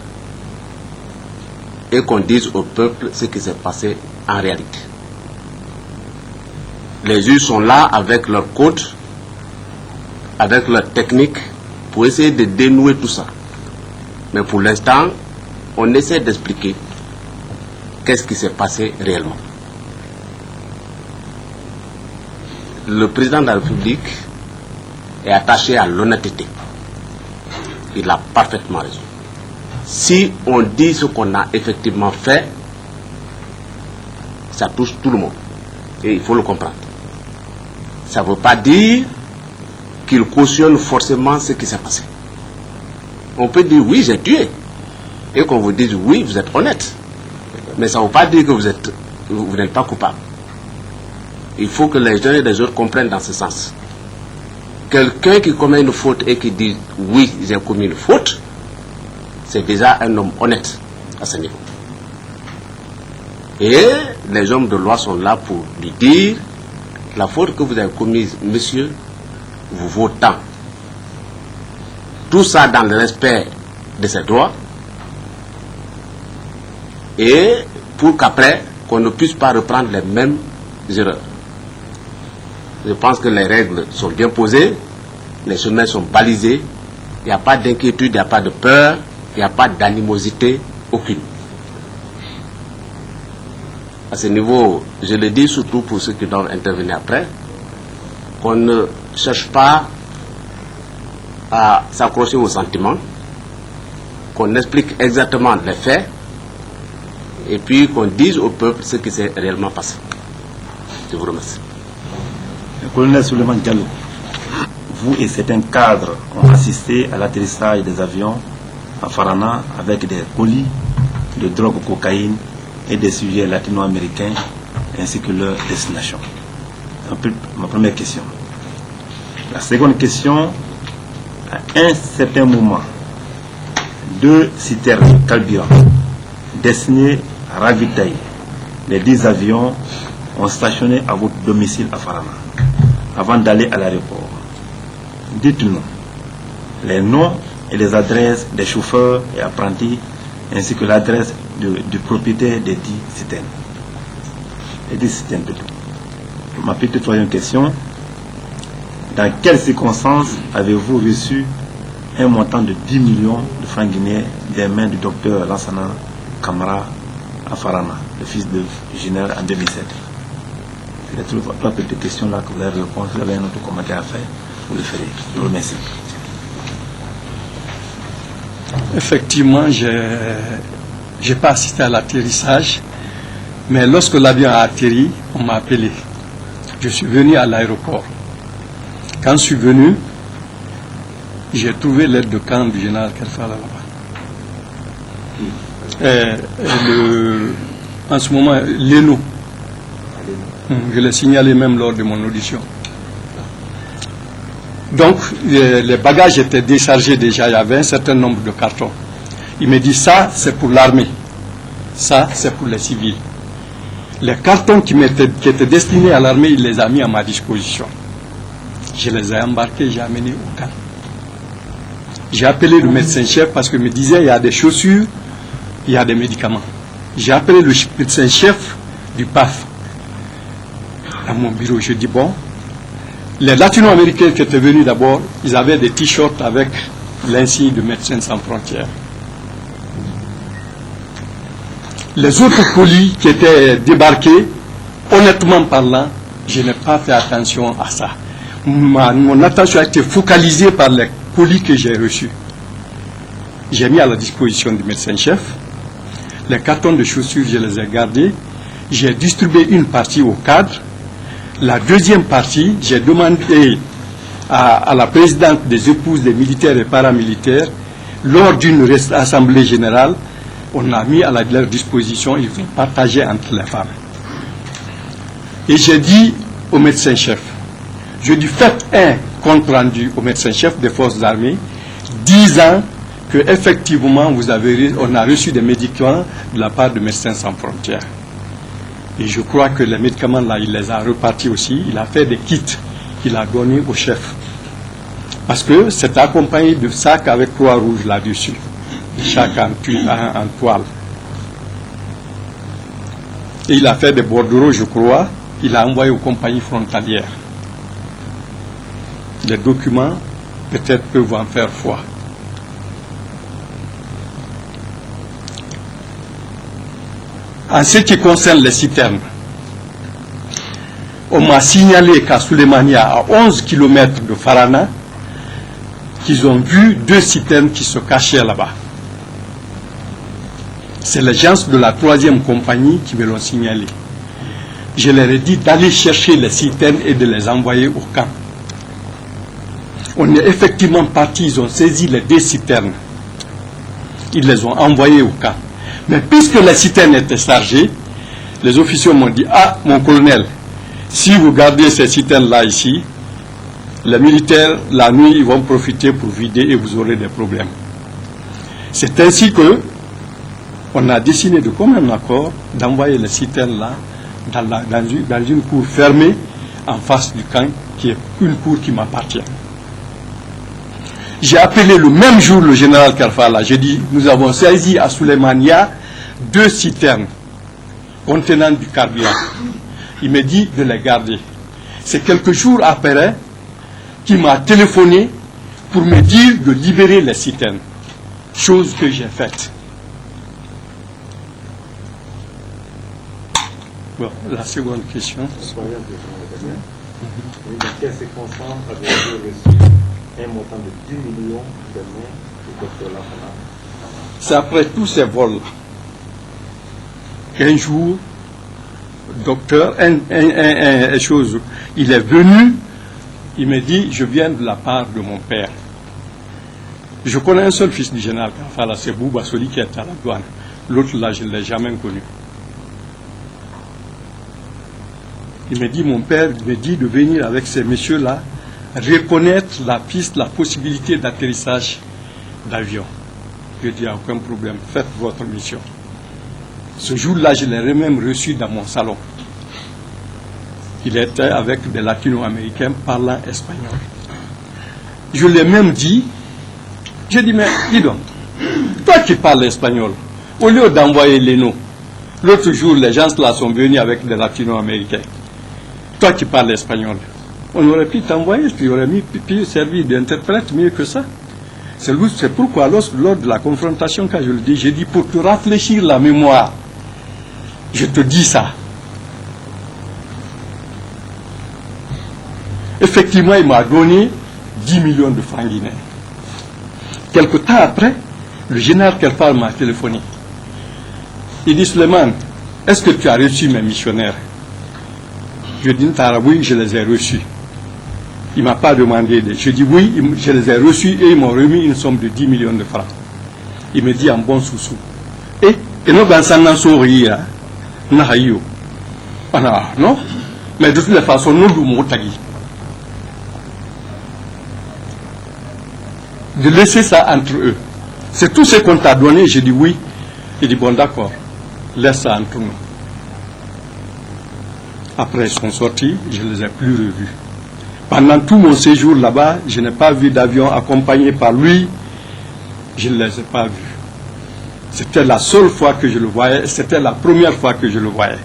et qu'on dise au peuple ce qui s'est passé en réalité. Les juges sont là avec leur code, avec leur technique, pour essayer de dénouer tout ça. Mais pour l'instant, on essaie d'expliquer qu'est-ce qui s'est passé réellement. Le président de la République est attaché à l'honnêteté. Il a parfaitement raison. Si on dit ce qu'on a effectivement fait, ça touche tout le monde. Et il faut le comprendre. Ça ne veut pas dire qu'il cautionne forcément ce qui s'est passé. On peut dire oui, j'ai tué. Et qu'on vous dise oui, vous êtes honnête. Mais ça ne veut pas dire que vous n'êtes pas coupable. Il faut que les uns et les autres comprennent dans ce sens. Quelqu'un qui commet une faute et qui dit oui, j'ai commis une faute, c'est déjà un homme honnête à ce niveau. Et les hommes de loi sont là pour lui dire la faute que vous avez commise, monsieur, vous vaut tant. Tout ça dans le respect de ses droits et pour qu'après, qu'on ne puisse pas reprendre les mêmes erreurs. Je pense que les règles sont bien posées, les chemins sont balisés, il n'y a pas d'inquiétude, il n'y a pas de peur, il n'y a pas d'animosité aucune. À ce niveau, je le dis surtout pour ceux qui doivent intervenir après, qu'on ne cherche pas à s'accrocher aux sentiments, qu'on explique exactement les faits, et puis qu'on dise au peuple ce qui s'est réellement passé. Je vous remercie. Colonel Souleymane Diallo, vous et certains cadres ont assisté à l'atterrissage des avions à Farana avec des colis de drogue cocaïne et des sujets latino-américains ainsi que leur destination. Ma première question. La seconde question, à un certain moment, 2 citernes de carburant destinées à ravitailler les 10 avions ont stationné à votre domicile à Farana avant d'aller à l'aéroport. Dites-nous les noms et les adresses des chauffeurs et apprentis ainsi que l'adresse du propriétaire des 10 citernes. Les 10 citernes de tout. Ma petite troisième question. Dans quelles circonstances avez-vous reçu un montant de 10 millions de francs guinéens des mains du docteur Lansana Camara à Farana, le fils de général en 2007? C'est les 3 petites questions là que vous avez répondu. Vous avez un autre commentaire à faire, vous le ferez. Je vous remercie. Effectivement, je n'ai pas assisté à l'atterrissage, mais lorsque l'avion a atterri, on m'a appelé. Je suis venu à l'aéroport. Quand je suis venu, j'ai trouvé l'aide de camp du général Kelfala là-bas. En ce moment, l'ENO, je l'ai signalé même lors de mon audition. Donc, les bagages étaient déchargés déjà, il y avait un certain nombre de cartons. Il me dit, ça, c'est pour l'armée. Ça, c'est pour les civils. Les cartons qui étaient destinés à l'armée, il les a mis à ma disposition. Je les ai embarqués, j'ai amené au camp. J'ai appelé le médecin-chef parce qu'il me disait, il y a des chaussures, il y a des médicaments. J'ai appelé le médecin-chef du PAF à mon bureau. Je dis, bon, les latino-américains qui étaient venus d'abord, ils avaient des t-shirts avec l'insigne de Médecins sans frontières. Les autres colis qui étaient débarqués, honnêtement parlant, je n'ai pas fait attention à ça. Mon attention a été focalisée par les colis que j'ai reçus. J'ai mis à la disposition du médecin-chef. Les cartons de chaussures, je les ai gardés. J'ai distribué une partie au cadre. La deuxième partie, j'ai demandé à la présidente des épouses des militaires et paramilitaires, lors d'une assemblée générale, on a mis à leur disposition, ils vont partager entre les femmes. Et j'ai dit au médecin-chef, je dis faites un compte rendu au médecin-chef des forces armées, disant que effectivement on a reçu des médicaments de la part de Médecins sans frontières. Et je crois que les médicaments là, il les a repartis aussi. Il a fait des kits qu'il a donnés au chef. Parce que c'est accompagné de sacs avec Croix-Rouge là-dessus. Chaque en toile. Et il a fait des bordereaux, je crois. Il a envoyé aux compagnies frontalières. Les documents, peut-être, peuvent en faire foi. En ce qui concerne les citernes, on m'a signalé qu'à Souleymania, à 11 km de Farana, qu'ils ont vu 2 citernes qui se cachaient là-bas. C'est les gens de la 3e compagnie qui me l'ont signalé. Je leur ai dit d'aller chercher les citernes et de les envoyer au camp. On est effectivement parti, ils ont saisi les 2 citernes. Ils les ont envoyées au camp. Mais puisque les citernes étaient chargées, les officiers m'ont dit, ah, mon colonel, si vous gardez ces citernes-là ici, les militaires, la nuit, ils vont profiter pour vider et vous aurez des problèmes. C'est ainsi que on a décidé de commun accord d'envoyer les citernes-là dans une cour fermée en face du camp, qui est une cour qui m'appartient. J'ai appelé le même jour le général Karfala. J'ai dit, nous avons saisi à Souleymania 2 citernes contenant du carburant. Il m'a dit de les garder. C'est quelques jours après qu'il m'a téléphoné pour me dire de libérer les citernes. Chose que j'ai faite. Bon, la seconde question. Dans quelles circonstances avez-vous reçu un montant de 10 millions de mains du docteur Lafana? C'est après tous ces vols qu'un jour, docteur, il est venu, il me dit, je viens de la part de mon père. Je connais un seul fils du général Kafala, c'est Bouba, celui qui est à la douane. L'autre là, je ne l'ai jamais connu. Il me dit, mon père me dit de venir avec ces messieurs-là, reconnaître la piste, la possibilité d'atterrissage d'avion. Je dis, aucun problème, faites votre mission. Ce jour-là, je l'ai même reçu dans mon salon. Il était avec des latino-américains parlant espagnol. Je l'ai même dit, j'ai dit, mais dis donc, toi qui parles espagnol, au lieu d'envoyer les noms, l'autre jour, les gens là sont venus avec des latino-américains. Toi qui parles espagnol, on aurait pu t'envoyer, tu aurais pu servir d'interprète mieux que ça. C'est pourquoi, lors de la confrontation, quand je le dis, j'ai dit, pour te rafraîchir la mémoire, je te dis ça. Effectivement, il m'a donné 10 millions de francs guinéens. Quelque temps après, le général Kelfal m'a téléphoné. Il dit, Suleiman, est-ce que tu as reçu mes missionnaires? Je dis, oui, je les ai reçus. Il ne m'a pas demandé. Je dis, oui, je les ai reçus et ils m'ont remis une somme de 10 millions de francs. Il me dit en bon sous-sous. Et nous avons rire. Non, mais de toute façon, nous devons de laisser ça entre eux. C'est tout ce qu'on t'a donné. J'ai dit oui. Il dit bon, d'accord, laisse ça entre nous. Après, ils sont sortis, je ne les ai plus revus. Pendant tout mon séjour là-bas, je n'ai pas vu d'avion accompagné par lui. Je ne les ai pas vus. C'était la seule fois que je le voyais, c'était la première fois que je le voyais.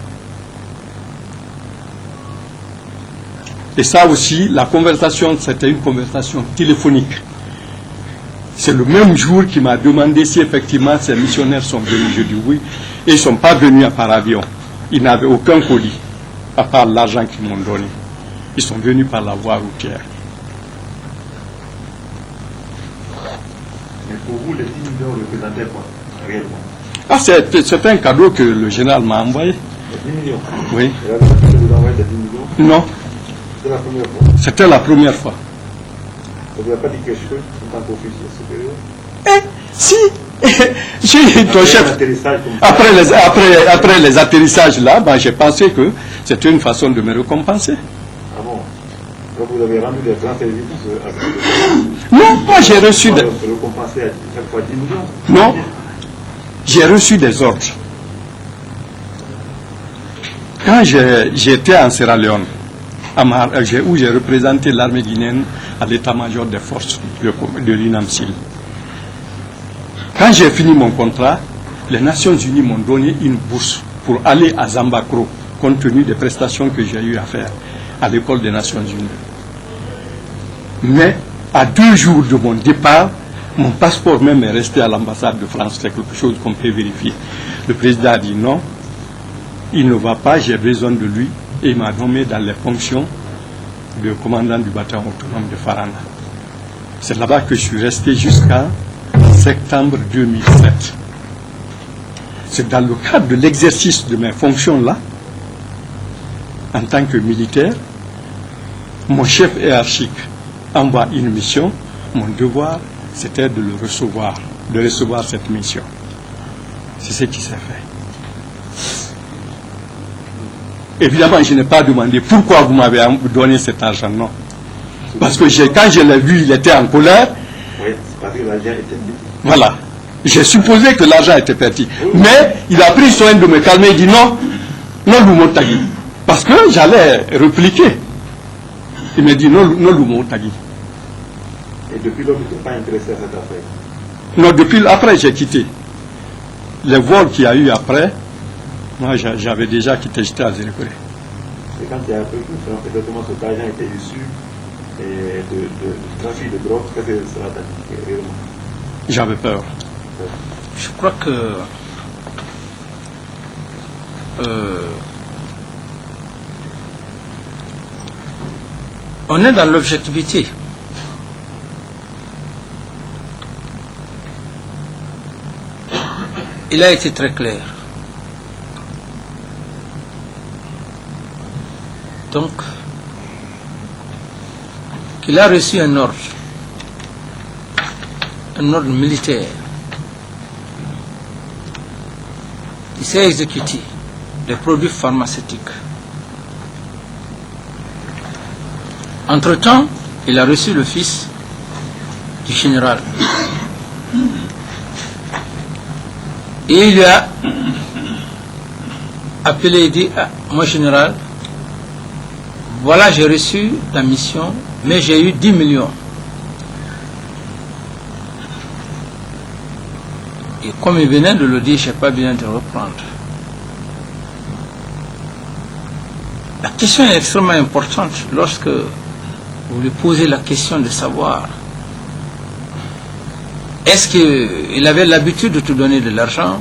Et ça aussi, la conversation, c'était une conversation téléphonique. C'est le même jour qu'il m'a demandé si effectivement ces missionnaires sont venus. Je dis oui. Et ils ne sont pas venus par avion. Ils n'avaient aucun colis, à part l'argent qu'ils m'ont donné. Ils sont venus par la voie routière. Mais pour vous, les 10 millions représentaient quoi, réellement? Ah, c'est un cadeau que le général m'a envoyé. Les 10 millions? Oui. Et la personne qui vous a envoyé les 10 millions? Non, C'était la première fois. c'était la première fois. Vous n'avez pas dit quelque chose en tant qu'officier supérieur? Si j'ai ton chef. L'atterrissage comme ça. Après les atterrissages là, ben, j'ai pensé que c'était une façon de me récompenser. Ah bon? Donc vous avez rendu des grands services à ce Non, moi j'ai reçu des... récompensé à chaque fois 10 millions? Non, j'ai reçu des ordres. Quand j'étais en Sierra Leone, où j'ai représenté l'armée guinéenne à l'état-major des forces de l'UNAMSIL. Quand j'ai fini mon contrat, les Nations Unies m'ont donné une bourse pour aller à Zambakro, compte tenu des prestations que j'ai eu à faire à l'école des Nations Unies. Mais à 2 jours de mon départ, mon passeport même est resté à l'ambassade de France. C'est quelque chose qu'on peut vérifier. Le président a dit non, il ne va pas, j'ai besoin de lui. Et il m'a nommé dans les fonctions de commandant du bataillon autonome de Farana. C'est là-bas que je suis resté jusqu'à septembre 2007. C'est dans le cadre de l'exercice de mes fonctions-là, en tant que militaire, mon chef hiérarchique envoie une mission. Mon devoir, c'était de le recevoir, de recevoir cette mission. C'est ce qui s'est fait. Évidemment, je n'ai pas demandé pourquoi vous m'avez donné cet argent, non. Parce que quand je l'ai vu, il était en colère. Oui, c'est parce que l'argent était mis. Voilà. J'ai supposé que l'argent était parti. Mais il a pris soin de me calmer. Il dit non, non, Lumotagi. Parce que j'allais répliquer. Il me dit non, non, Lumotagi. Et depuis lors, vous n'êtes pas intéressé à cette affaire? Non, depuis après, j'ai quitté. Les vols qu'il y a eu après, moi, j'avais déjà quitté, j'étais à Zérékoré. Et quand il y a appris que exactement cet argent était issu de trafic de drogue, qu'est-ce que cela t'a dit réellement? J'avais peur. Je crois que on est dans l'objectivité. Il a été très clair. Donc, qu'il a reçu un ordre militaire. Il s'est exécuté des produits pharmaceutiques. Entre-temps, il a reçu le fils du général. Et il lui a appelé et dit, ah, mon général, voilà, j'ai reçu la mission, mais j'ai eu 10 millions. Et comme il venait de le dire, je n'ai pas besoin de reprendre. La question est extrêmement importante lorsque vous lui posez la question de savoir est-ce qu'il avait l'habitude de te donner de l'argent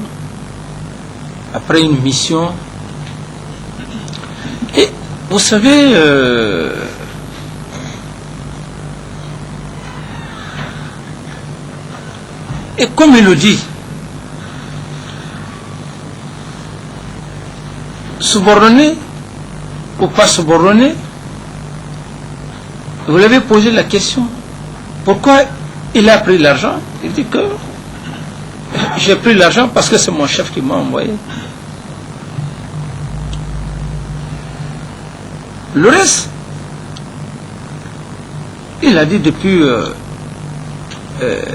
après une mission. Et vous savez, et comme il le dit, subordonné ou pas subordonné, vous lui avez posé la question, pourquoi il a pris l'argent? Il dit que j'ai pris l'argent parce que c'est mon chef qui m'a envoyé. Le reste, il a dit depuis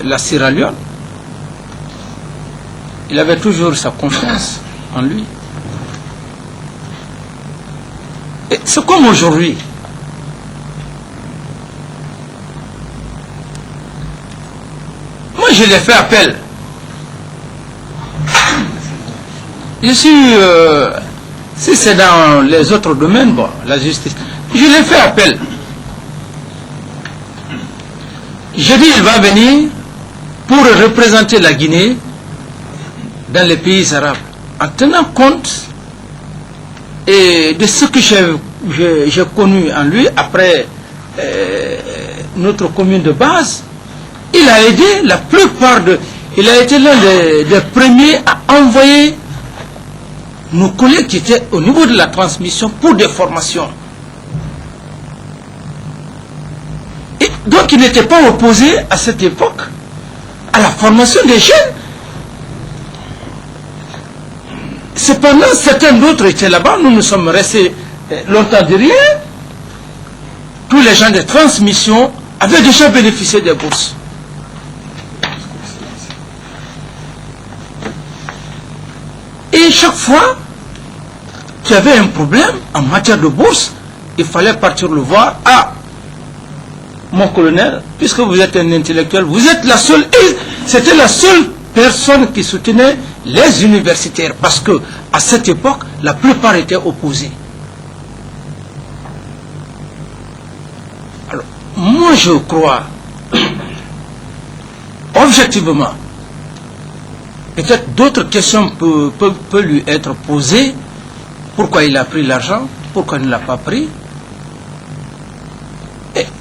la Sierra Leone, il avait toujours sa confiance en lui. Et c'est comme aujourd'hui. Moi, je l'ai fait appel Je suis... si c'est dans les autres domaines, bon, la justice, je l'ai fait appel. J'ai dit il va venir pour représenter la Guinée dans les pays arabes, en tenant compte de ce que j'ai connu en lui après notre commune de base. Il a aidé la plupart de... Il a été l'un des premiers à envoyer nos collègues qui étaient au niveau de la transmission pour des formations. Et donc il n'était pas opposé à cette époque à la formation des jeunes. Cependant, certains d'autres étaient là-bas, nous nous sommes restés longtemps derrière. Tous les gens de transmission avaient déjà bénéficié des bourses. Et chaque fois qu'il y avait un problème en matière de bourse, il fallait partir le voir. Ah, mon colonel, puisque vous êtes un intellectuel, vous êtes la seule, et c'était la seule personne qui soutenait les universitaires, parce que à cette époque, la plupart étaient opposés. Alors, moi je crois, objectivement, peut-être d'autres questions peuvent lui être posées. Pourquoi il a pris l'argent? Pourquoi il ne l'a pas pris?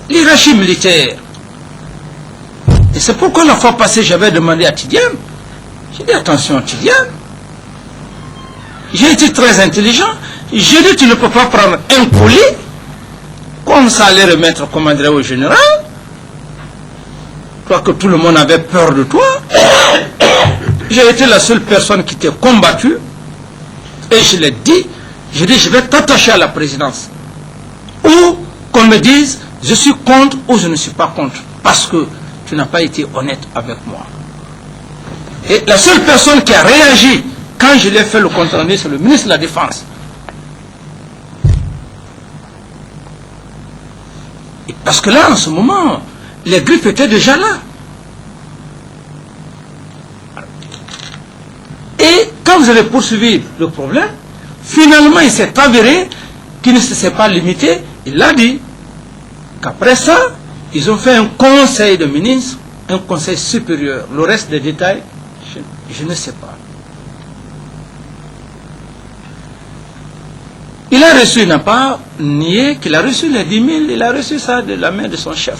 L'hierarchie militaire. Et c'est pourquoi la fois passée, j'avais demandé à Tidiane. J'ai dit, attention Tidiane. J'ai été très intelligent. J'ai dit, tu ne peux pas prendre un colis, comme ça allait remettre, comment dirais, au général. Toi que tout le monde avait peur de toi. J'ai été la seule personne qui t'ai combattu. Et je l'ai dit, j'ai dit, je vais t'attacher à la présidence. Ou qu'on me dise, je suis contre ou je ne suis pas contre. Parce que tu n'as pas été honnête avec moi. Et la seule personne qui a réagi quand je l'ai fait le compte rendu, c'est le ministre de la Défense. Et parce que là, en ce moment, les griffes étaient déjà là. Et quand vous avez poursuivi le problème, finalement, il s'est avéré qu'il ne s'est pas limité. Il a dit qu'après ça, ils ont fait un conseil de ministres, un conseil supérieur. Le reste des détails, je ne sais pas. Il a reçu, il n'a pas nié qu'il a reçu les 10 000, il a reçu ça de la main de son chef.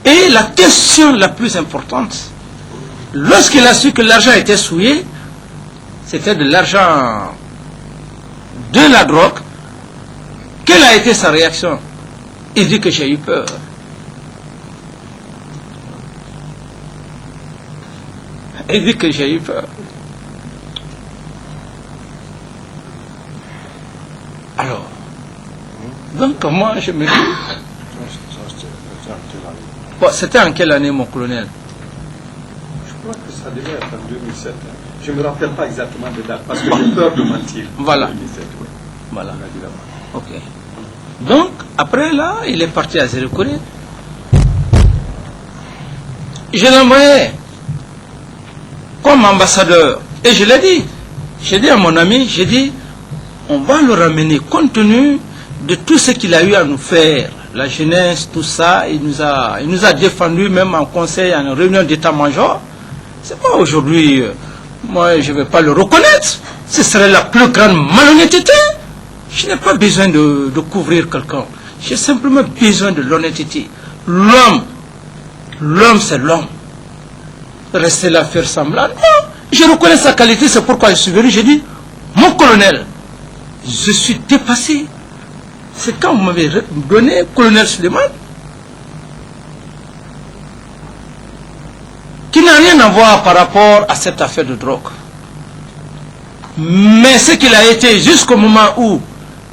Et la question la plus importante, lorsqu'il a su que l'argent était souillé, c'était de l'argent de la drogue, quelle a été sa réaction? Il dit que j'ai eu peur. Il dit que j'ai eu peur. Alors, donc moi je me dis... Bon, c'était en quelle année, mon colonel? Je crois que ça devait être en 2007. Je ne me rappelle pas exactement de date, parce que j'ai peur de mentir. Voilà. 2007, oui. Voilà. Ok. Donc, après là, il est parti à Zérekoré. Je l'ai envoyé comme ambassadeur. Et je l'ai dit. J'ai dit à mon ami, j'ai dit, on va le ramener compte tenu de tout ce qu'il a eu à nous faire. La jeunesse, tout ça, il nous a défendu même en conseil, en réunion d'état-major. C'est pas aujourd'hui, moi je ne vais pas le reconnaître. Ce serait la plus grande malhonnêteté. Je n'ai pas besoin de couvrir quelqu'un. J'ai simplement besoin de l'honnêteté. L'homme c'est l'homme. Rester là faire semblant. Non, je reconnais sa qualité, c'est pourquoi je suis venu. J'ai dit, mon colonel, je suis dépassé. C'est quand vous m'avez donné colonel Suleiman, qui n'a rien à voir par rapport à cette affaire de drogue. Mais ce qu'il a été jusqu'au moment où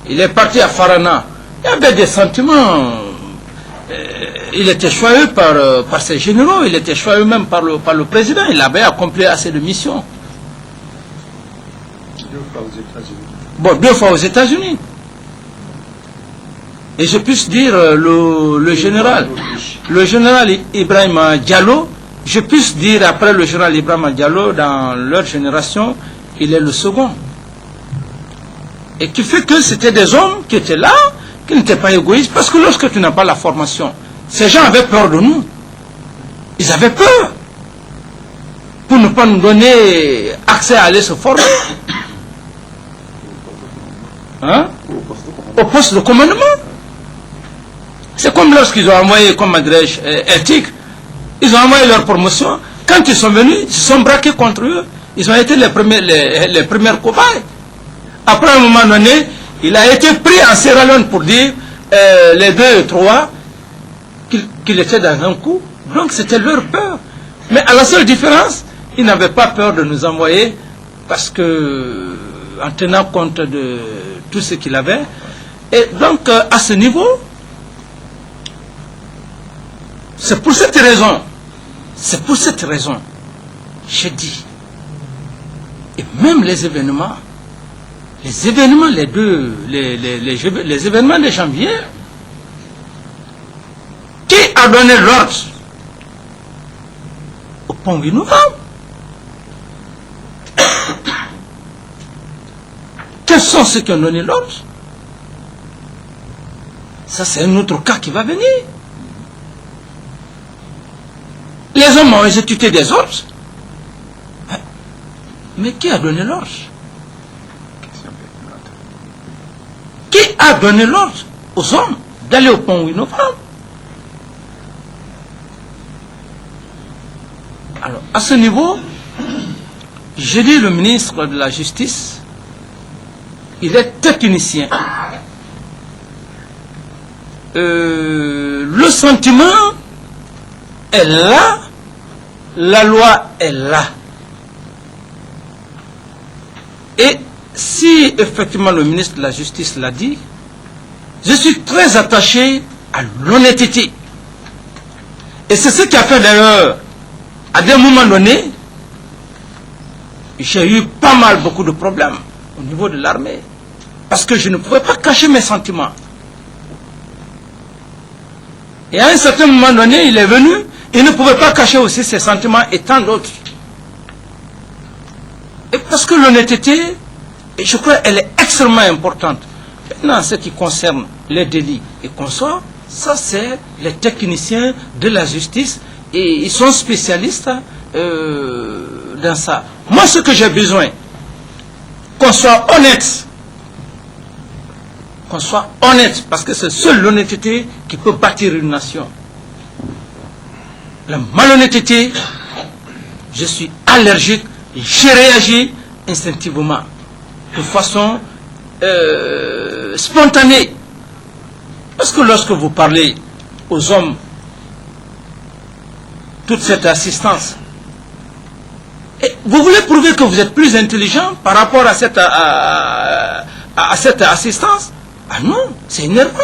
il est parti à Farana, il y avait des sentiments. Il était choisi par ses généraux, il était choisi même par le président. Il avait accompli assez de missions. 2 fois aux États-Unis. Bon, 2 fois aux États-Unis. Et je puisse dire le général Ibrahim Diallo, je puisse dire après le général Ibrahim Diallo, dans leur génération, il est le second. Et qui fait que c'était des hommes qui étaient là, qui n'étaient pas égoïstes, parce que lorsque tu n'as pas la formation, ces gens avaient peur de nous. Ils avaient peur pour ne pas nous donner accès à aller se former. Hein? Au poste de commandement. C'est comme lorsqu'ils ont envoyé, comme dirais-je, Eltic, ils ont envoyé leur promotion. Quand ils sont venus, ils se sont braqués contre eux. Ils ont été les premières cobayes. Après un moment donné, il a été pris en Sierra Leone pour dire les 2 et 3 qu'il était dans un coup. Donc c'était leur peur. Mais à la seule différence, ils n'avaient pas peur de nous envoyer parce que, en tenant compte de tout ce qu'il avait. Et donc, à ce niveau, c'est pour cette raison, j'ai dit, et même les événements les événements de janvier, qui a donné l'ordre au pont 8 novembre? Quels sont ceux qui ont donné l'ordre? Ça, c'est un autre cas qui va venir. Les hommes ont exécuté des ordres. Mais qui a donné l'ordre? Qui a donné l'ordre aux hommes d'aller au pont 8 novembre? Alors, à ce niveau, j'ai dit le ministre de la Justice, il est technicien. Le sentiment est là, la loi est là. Et si effectivement le ministre de la Justice l'a dit, je suis très attaché à l'honnêteté. Et c'est ce qui a fait d'ailleurs, à des moments donnés, j'ai eu beaucoup de problèmes au niveau de l'armée. Parce que je ne pouvais pas cacher mes sentiments. Et à un certain moment donné, il est venu, il ne pouvait pas cacher aussi ses sentiments et tant d'autres. Et parce que l'honnêteté, je crois qu'elle est extrêmement importante. Maintenant, ce qui concerne les délits et consorts, ça c'est les techniciens de la justice et ils sont spécialistes dans ça. Moi, ce que j'ai besoin, qu'on soit honnête. Qu'on soit honnête, parce que c'est seule l'honnêteté qui peut bâtir une nation. La malhonnêteté, je suis allergique, j'ai réagi instinctivement, de façon spontanée. Parce que lorsque vous parlez aux hommes, toute cette assistance, et vous voulez prouver que vous êtes plus intelligent par rapport à cette assistance? Ah non, c'est énervant.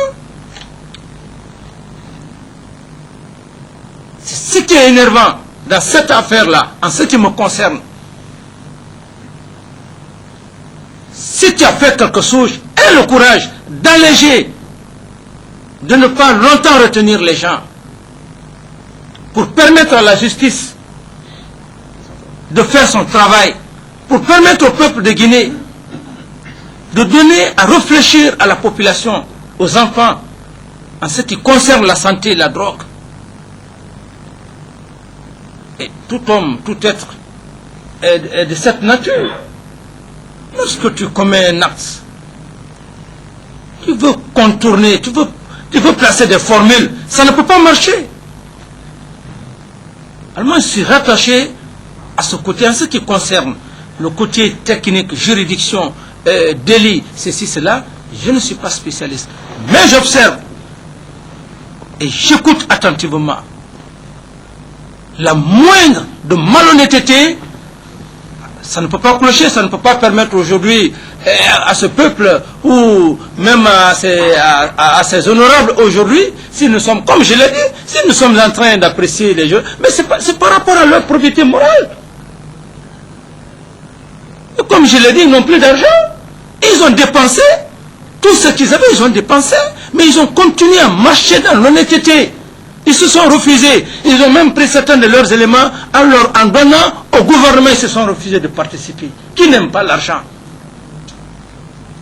C'est ce qui est énervant dans cette affaire-là, en ce qui me concerne. Si tu as fait quelque chose, aie le courage d'alléger, de ne pas longtemps retenir les gens, pour permettre à la justice de faire son travail, pour permettre au peuple de Guinée de donner à réfléchir à la population, aux enfants, en ce qui concerne la santé et la drogue. Et tout homme, tout être est de cette nature. Lorsque tu commets un acte, tu veux contourner, tu veux placer des formules, ça ne peut pas marcher. Alors moi, je suis rattaché à ce côté, en ce qui concerne le côté technique, juridiction, délit, ceci, cela, je ne suis pas spécialiste. Mais j'observe et j'écoute attentivement. La moindre de malhonnêteté, ça ne peut pas clocher, ça ne peut pas permettre aujourd'hui à ce peuple ou même à ces honorables aujourd'hui, si nous sommes, comme je l'ai dit, si nous sommes en train d'apprécier les jeux, mais c'est par rapport à leur probité morale. Et comme je l'ai dit, ils n'ont plus d'argent. Ils ont dépensé tout ce qu'ils avaient, ils ont dépensé, mais ils ont continué à marcher dans l'honnêteté. Ils se sont refusés. Ils ont même pris certains de leurs éléments en donnant au gouvernement. Ils se sont refusés de participer. Qui n'aime pas l'argent?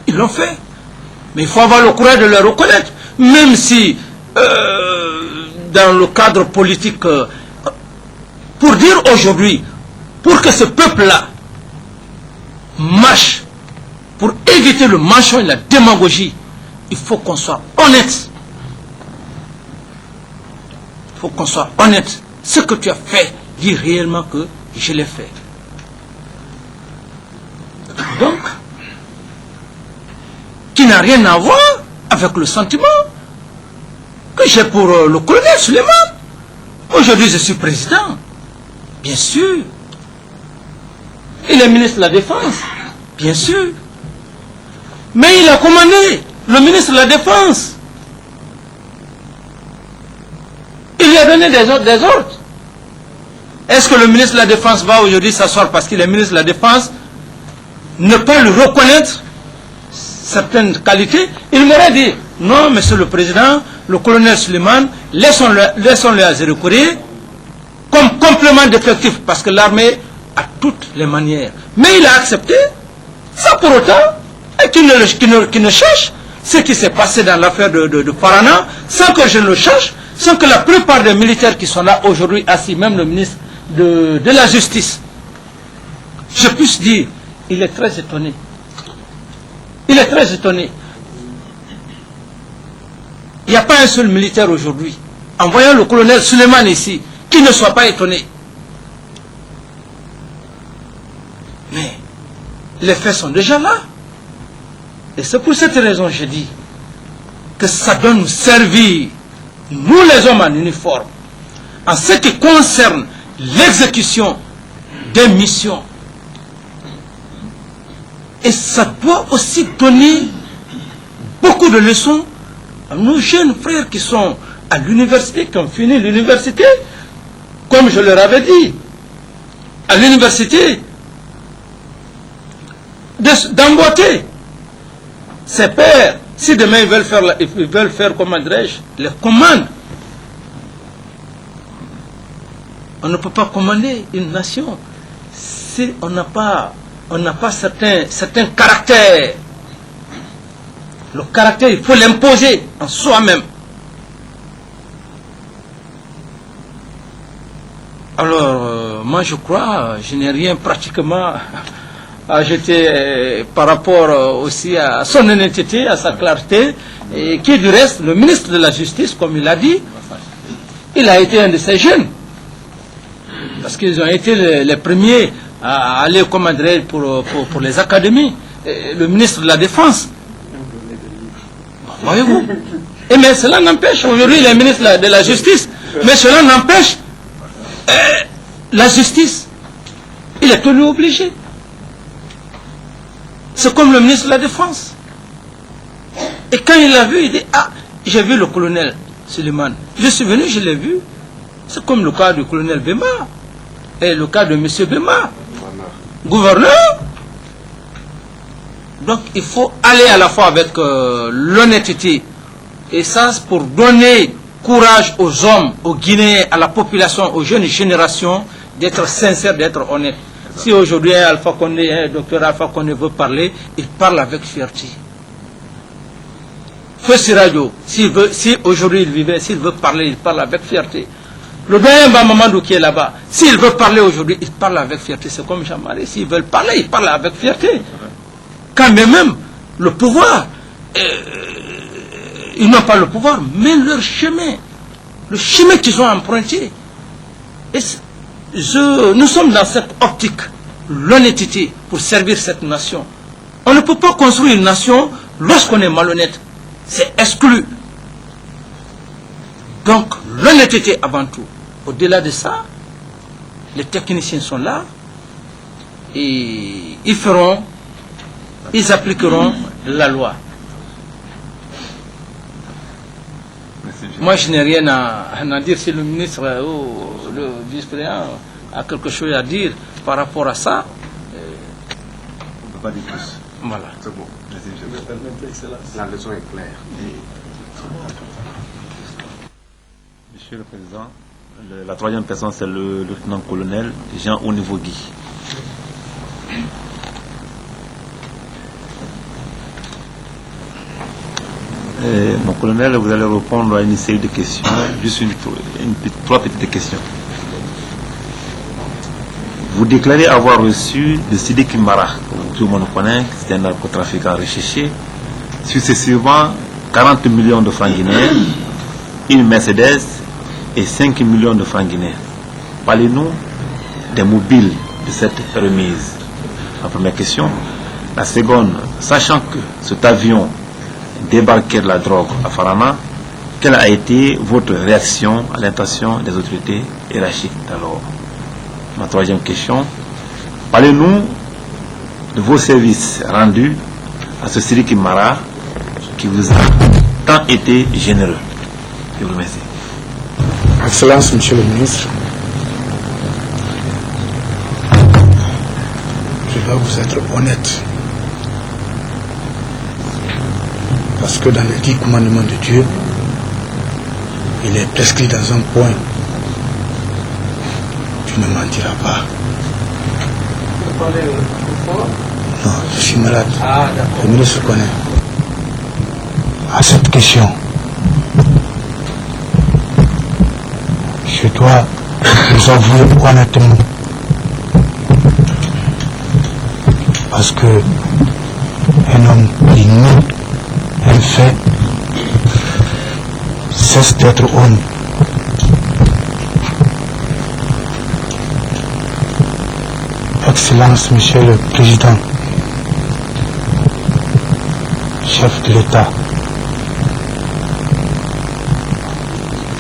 Ils l'ont fait. Mais il faut avoir le courage de le reconnaître. Même si, dans le cadre politique, pour dire aujourd'hui, pour que ce peuple-là marche, pour éviter le mensonge et la démagogie, il faut qu'on soit honnête. Il faut qu'on soit honnête. Ce que tu as fait, dis réellement que je l'ai fait. Donc, qui n'a rien à voir avec le sentiment que j'ai pour le colonel Suleiman. Aujourd'hui, je suis président. Bien sûr. Il est ministre de la Défense. Bien sûr. Mais il a commandé le ministre de la Défense. Il lui a donné des ordres. Est-ce que le ministre de la Défense va aujourd'hui s'asseoir parce qu'il est ministre de la Défense, ne pas lui reconnaître certaines qualités? Il m'aurait dit, non, monsieur le président, le colonel Suleiman, laissons-le à Zérokouré comme complément d'effectif, parce que l'armée a toutes les manières. Mais il a accepté, sans pour autant, et qu'il ne cherche ce qui s'est passé dans l'affaire de Farana, sans que je ne le cherche, sans que la plupart des militaires qui sont là aujourd'hui assis, même le ministre de la Justice, je puisse dire, il est très étonné. Il est très étonné. Il n'y a pas un seul militaire aujourd'hui, en voyant le colonel Suleiman ici, qui ne soit pas étonné. Mais les faits sont déjà là. Et c'est pour cette raison que je dis que ça doit nous servir, nous les hommes en uniforme, en ce qui concerne l'exécution des missions. Et ça doit aussi donner beaucoup de leçons à nos jeunes frères qui sont à l'université, qui ont fini l'université, comme je leur avais dit, à l'université d'emboîter ses pères. Si demain ils veulent faire comment dirais-je, les commandes. On ne peut pas commander une nation si on n'a pas certains caractères. Le caractère, il faut l'imposer en soi-même. Alors, moi je crois, je n'ai rien pratiquement à jeter par rapport aussi à son honnêteté, à sa clarté, et qui du reste, le ministre de la Justice, comme il a dit, il a été un de ces jeunes. Parce qu'ils ont été les premiers à aller commander pour les académies. Et le ministre de la Défense. Voyez-vous? Et mais cela n'empêche, aujourd'hui il est ministre de la Justice, mais cela n'empêche la justice. Il est tenu obligé. C'est comme le ministre de la Défense. Et quand il l'a vu, il dit, ah, j'ai vu le colonel Suleiman. Je suis venu, je l'ai vu. C'est comme le cas du colonel Bema. Et le cas de M. Bema. Gouverneur. Donc il faut aller à la fois avec l'honnêteté. Et ça, c'est pour donner courage aux hommes, aux Guinéens, à la population, aux jeunes générations, d'être sincères, d'être honnêtes. Si aujourd'hui Alpha Condé, docteur Alpha Condé veut parler, il parle avec fierté. Feu Sirajo, si aujourd'hui il vivait, s'il veut parler, il parle avec fierté. Le doyen Bamamadou qui est là-bas, s'il veut parler aujourd'hui, il parle avec fierté. C'est comme Jean-Marie, s'ils veulent parler, il parle avec fierté. Quand même, le pouvoir, ils n'ont pas le pouvoir, mais leur chemin, le chemin qu'ils ont emprunté. Et nous sommes dans cette optique, l'honnêteté pour servir cette nation. On ne peut pas construire une nation lorsqu'on est malhonnête. C'est exclu. Donc, l'honnêteté avant tout. Au-delà de ça, les techniciens sont là et ils appliqueront la loi. Moi, je n'ai rien à dire si le ministre ou le vice-président a quelque chose à dire par rapport à ça. On ne peut pas dire plus. Voilà. C'est bon. La leçon est claire. Monsieur le Président, la troisième personne, c'est le lieutenant-colonel Jean Onivogui. Mon colonel, vous allez répondre à une série de questions, juste trois petites questions. Vous déclarez avoir reçu de Sidiki Mara, tout le monde connaît, c'est un narcotrafiquant recherché, successivement 40 millions de francs guinéens, une Mercedes et 5 millions de francs guinéens. Parlez-nous des mobiles de cette remise. La première question. La seconde, sachant que cet avion débarquait de la drogue à Farana, quelle a été votre réaction à l'intention des autorités hiérarchiques d'alors? Ma troisième question. Parlez-nous de vos services rendus à ce Sidiki Mara qui vous a tant été généreux. Je vous remercie. Excellence, Monsieur le ministre, je dois vous être honnête. Parce que dans les 10 commandements de Dieu, il est prescrit dans un point: tu ne mentiras pas. Non, je suis malade. Le ministre connaît. À cette question, je dois vous avouer honnêtement, parce que un homme qui nie un fait cesse d'être homme. Excellence, Monsieur le Président, chef de l'État,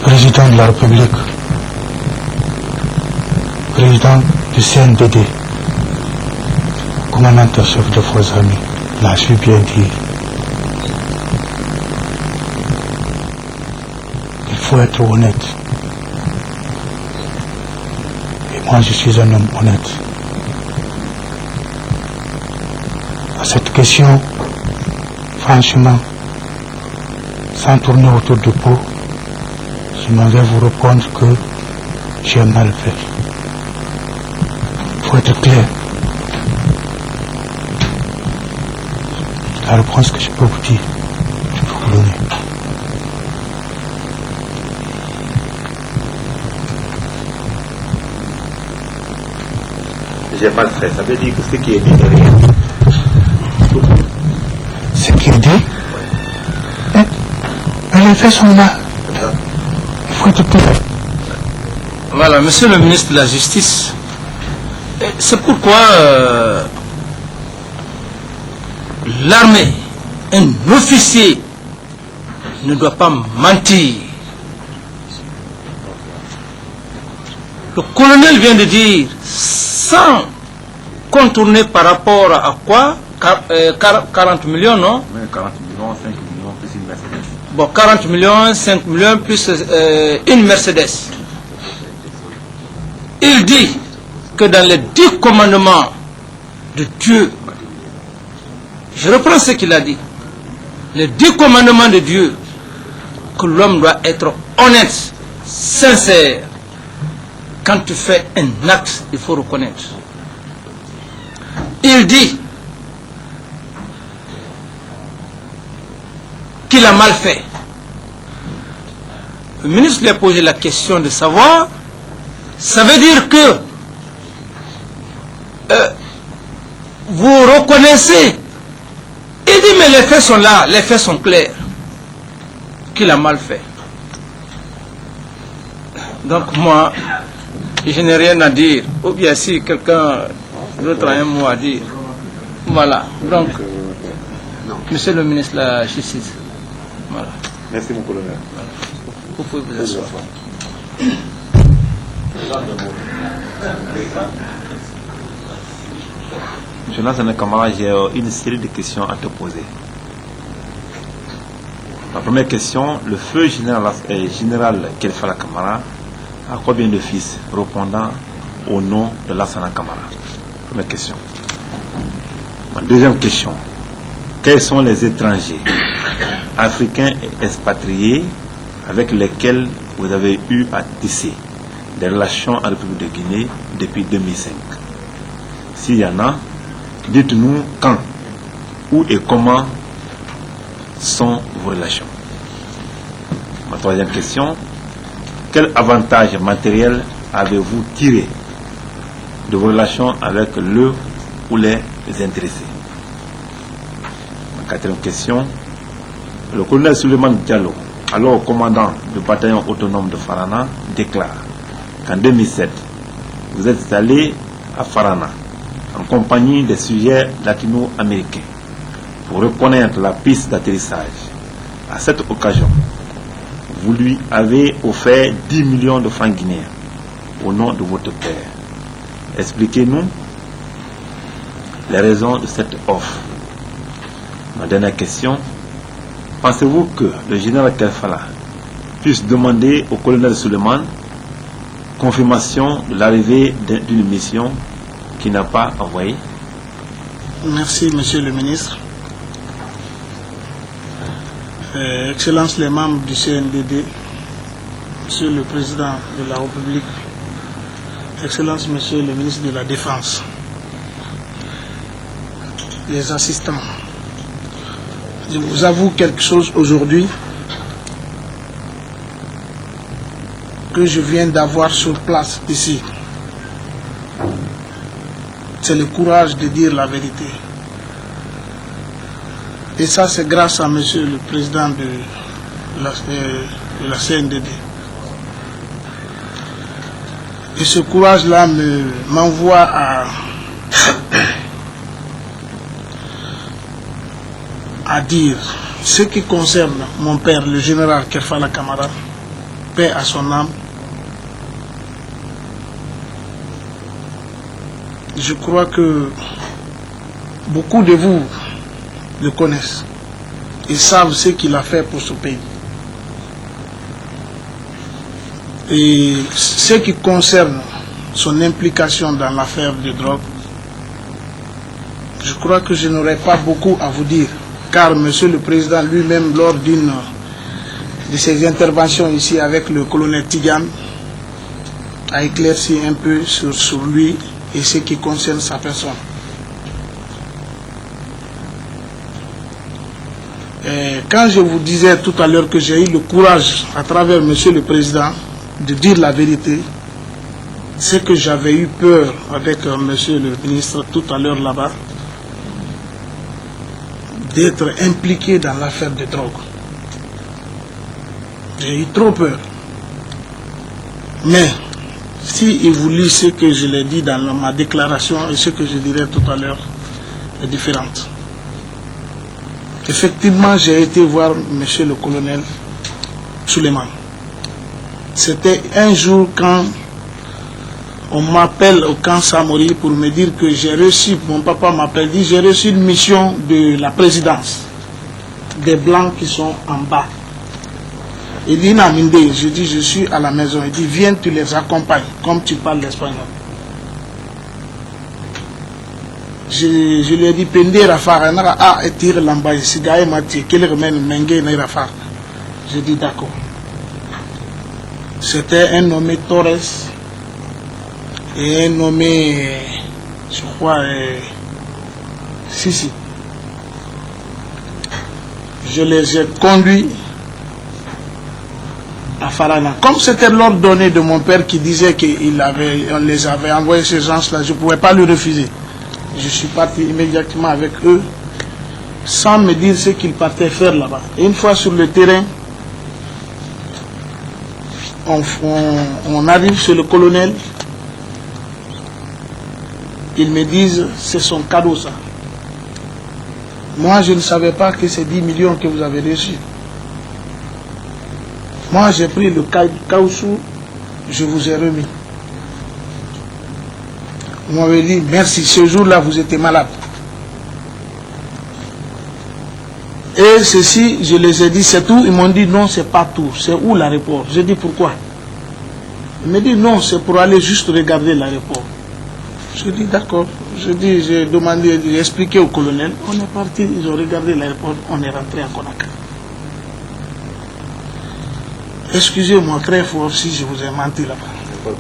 Président de la République, Président du CNDD, commandant-chef de forces armées, l'a su bien dire. Il faut être honnête. Et moi, je suis un homme honnête. À cette question, franchement, sans tourner autour du pot, je m'en vais vous répondre que j'ai mal fait. Il faut être clair. La réponse que je peux vous dire, je peux vous donner. J'ai mal fait, ça veut dire que ce qui est dit est rien. Ce qui est dit, mais les faits sont là. Il faut être clair. Voilà, Monsieur le ministre de la Justice, c'est pourquoi l'armée, un officier ne doit pas mentir. Le colonel vient de dire, sans contourner par rapport à quoi, 40 millions, non? 40 millions, 5 millions, plus une Mercedes. Bon, 40 millions, 5 millions, plus une Mercedes. Il dit que dans les 10 commandements de Dieu, je reprends ce qu'il a dit, les 10 commandements de Dieu, que l'homme doit être honnête, sincère. Quand tu fais un acte, il faut reconnaître. Il dit qu'il a mal fait. Le ministre lui a posé la question de savoir, ça veut dire que vous reconnaissez. Il dit mais les faits sont là, les faits sont clairs, qu'il a mal fait. Donc moi, je n'ai rien à dire. Ou bien si quelqu'un d'autre a un mot à dire. Voilà. Donc, Monsieur le ministre de la Justice. Voilà. Merci mon colonel. Voilà. Vous pouvez vous asseoir. Monsieur Nassana Kamara, j'ai une série de questions à te poser. La première question, le feu général Kelfala Kamara a combien de fils répondant au nom de Lassana Kamara? Première question. Ma deuxième question, quels sont les étrangers africains et expatriés avec lesquels vous avez eu à tisser des relations en République de Guinée depuis 2005? S'il y en a, dites-nous quand, où et comment sont vos relations. Ma troisième question, quel avantage matériel avez-vous tiré de vos relations avec le ou les intéressés? Ma quatrième question, le colonel Souleymane Diallo, alors commandant du bataillon autonome de Farana, déclare qu'en 2007, vous êtes allé à Farana en compagnie des sujets latino-américains pour reconnaître la piste d'atterrissage. À cette occasion, vous lui avez offert 10 millions de francs guinéens au nom de votre père. Expliquez-nous les raisons de cette offre. Ma dernière question, pensez-vous que le général Kelfala puisse demander au colonel Souleymane confirmation de l'arrivée d'une mission qu'il n'a pas envoyée? Merci, monsieur le ministre. Excellences les membres du CNDD, Monsieur le Président de la République, Excellences Monsieur le ministre de la Défense, les assistants, je vous avoue quelque chose aujourd'hui que je viens d'avoir sur place ici. C'est le courage de dire la vérité. Et ça, c'est grâce à Monsieur le Président de la CNDD. Et ce courage-là m'envoie à dire ce qui concerne mon père, le général Kelfala Camara, paix à son âme. Je crois que beaucoup de vous le connaissent. Ils savent ce qu'il a fait pour ce pays. Et ce qui concerne son implication dans l'affaire de drogue, je crois que je n'aurai pas beaucoup à vous dire, car Monsieur le Président lui-même, lors d'une de ses interventions ici avec le colonel Tidiane, a éclairci un peu sur lui et ce qui concerne sa personne. Et quand je vous disais tout à l'heure que j'ai eu le courage, à travers Monsieur le Président, de dire la vérité, c'est que j'avais eu peur avec Monsieur le ministre tout à l'heure là-bas, d'être impliqué dans l'affaire de drogue. J'ai eu trop peur. Mais, si vous lisez ce que je l'ai dit dans ma déclaration et ce que je dirai tout à l'heure, est différente. Effectivement, j'ai été voir Monsieur le colonel Souleymane. C'était un jour quand on m'appelle au camp Samori pour me dire que j'ai reçu, mon papa m'appelle, dit j'ai reçu une mission de la présidence, des Blancs qui sont en bas. Il dit Naminde, je dis je suis à la maison. Il dit viens, tu les accompagnes, comme tu parles l'espagnol. Je lui ai dit Pende Rafar, ah, et tire l'ambaye, si gagne Mathieu, quel remède Mengue ne Rafar. Je dis d'accord. C'était un nommé Torres et un nommé, je crois, Sissi. Je les ai conduits à Farana. Comme c'était l'ordre donné de mon père qui disait qu'on les avait envoyés ces gens-là, je ne pouvais pas le refuser. Je suis parti immédiatement avec eux sans me dire ce qu'ils partaient faire là-bas. Et une fois sur le terrain, on arrive chez le colonel. Ils me disent c'est son cadeau ça. Moi je ne savais pas que c'est 10 millions que vous avez reçus. Moi j'ai pris le caoutchouc, je vous ai remis. Vous m'avez dit merci, ce jour-là vous étiez malade. Et ceci, je les ai dit c'est tout. Ils m'ont dit non, c'est pas tout. C'est où l'aéroport? J'ai dit pourquoi? Ils m'ont dit non, c'est pour aller juste regarder l'aéroport. Je dis d'accord. J'ai demandé, j'ai expliqué au colonel. On est parti, ils ont regardé l'aéroport, on est rentré à Conakry. Excusez-moi très fort si je vous ai menti là-bas.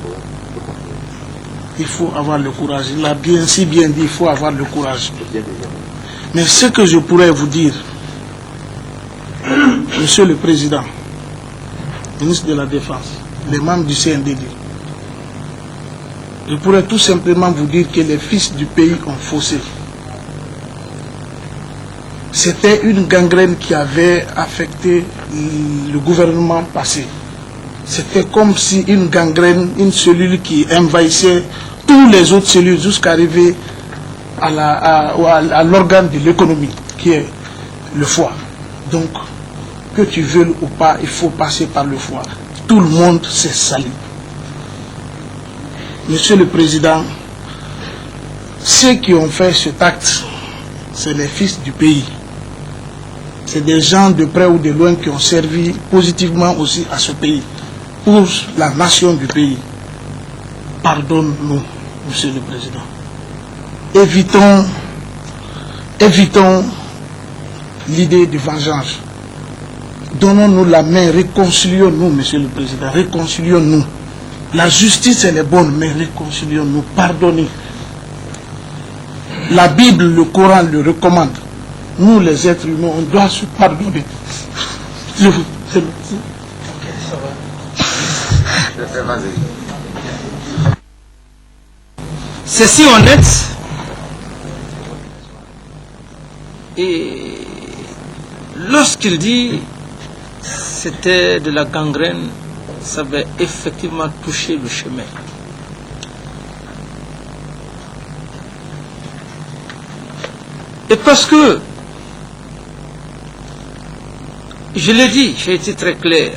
Il faut avoir le courage. Il a bien dit, il faut avoir le courage. Mais ce que je pourrais vous dire, Monsieur le Président, ministre de la Défense, les membres du CNDD, je pourrais tout simplement vous dire que les fils du pays ont faussé. C'était une gangrène qui avait affecté le gouvernement passé. C'était comme si une gangrène, une cellule qui envahissait toutes les autres cellules jusqu'à arriver à l'organe de l'économie, qui est le foie. Donc, que tu veuilles ou pas, il faut passer par le foie. Tout le monde s'est sali. Monsieur le Président, ceux qui ont fait cet acte, c'est les fils du pays. C'est des gens de près ou de loin qui ont servi positivement aussi à ce pays, pour la nation du pays. Pardonne-nous, Monsieur le Président. Évitons l'idée de vengeance. Donnons-nous la main, réconcilions-nous, Monsieur le Président, réconcilions-nous. La justice, elle est bonne, mais réconcilions-nous, pardonnez. La Bible, le Coran le recommande. Nous, les êtres humains, on doit se pardonner. C'est si honnête. Et lorsqu'il dit c'était de la gangrène, ça avait effectivement touché le chemin. Et parce que, je l'ai dit, j'ai été très clair.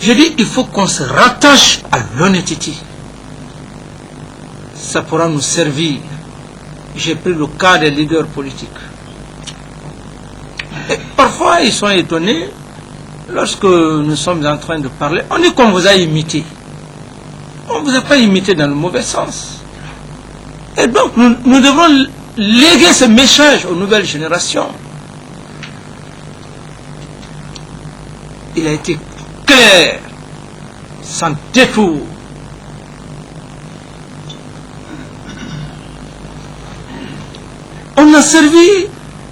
J'ai dit, il faut qu'on se rattache à l'honnêteté. Ça pourra nous servir. J'ai pris le cas des leaders politiques. Et parfois, ils sont étonnés lorsque nous sommes en train de parler. On dit qu'on vous a imité. On ne vous a pas imité dans le mauvais sens. Et donc, nous devons léguer ce message aux nouvelles générations. Il a été clair, sans détour. On a servi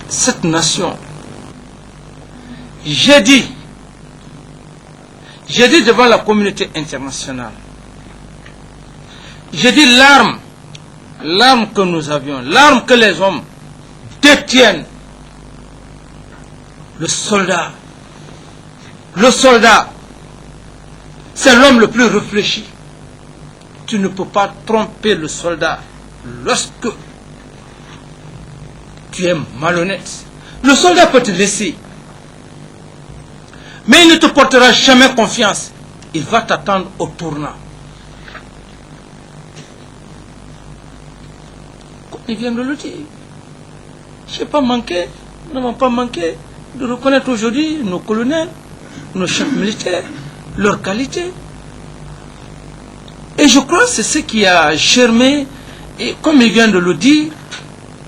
cette nation. J'ai dit devant la communauté internationale, j'ai dit l'arme que nous avions, l'arme que les hommes détiennent, le soldat, c'est l'homme le plus réfléchi. Tu ne peux pas tromper le soldat lorsque tu es malhonnête. Le soldat peut te laisser, mais il ne te portera jamais confiance. Il va t'attendre au tournant. Comme il vient de le dire, je n'ai pas manqué, nous n'avons pas manqué de reconnaître aujourd'hui nos colonels, nos chefs militaires, leurs qualités. Et je crois que c'est ce qui a germé, et comme il vient de le dire,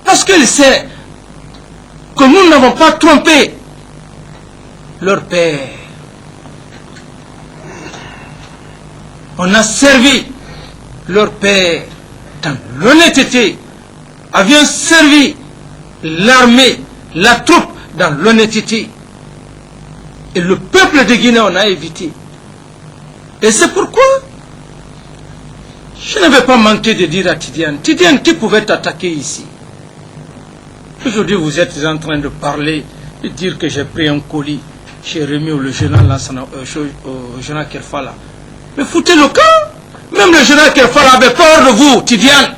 parce qu'il sait que nous n'avons pas trompé leur père. On a servi leur père dans l'honnêteté, avions servi l'armée, la troupe dans l'honnêteté. Et le peuple de Guinée, on a évité. Et c'est pourquoi je n'avais pas manqué de dire à Tidiane, qui pouvait t'attaquer ici? Aujourd'hui, vous êtes en train de parler, de dire que j'ai pris un colis, j'ai remis au général Kerfala. Mais foutez le camp. Même le général Kerfala avait peur de vous, Tidiane.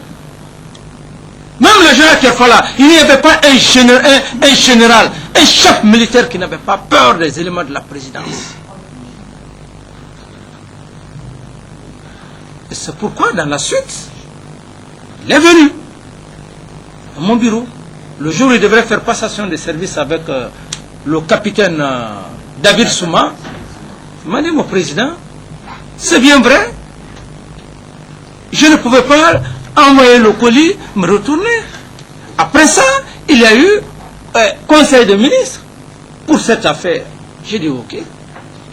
Même le général Kerfala, il n'y avait pas un général, un chef militaire qui n'avait pas peur des éléments de la présidence. Et c'est pourquoi, dans la suite, il est venu à mon bureau. Le jour où il devrait faire passation de service avec le capitaine David Souma, il m'a dit, mon président, c'est bien vrai, je ne pouvais pas envoyer le colis, me retourner. Après ça, il y a eu conseil de ministres pour cette affaire. J'ai dit ok.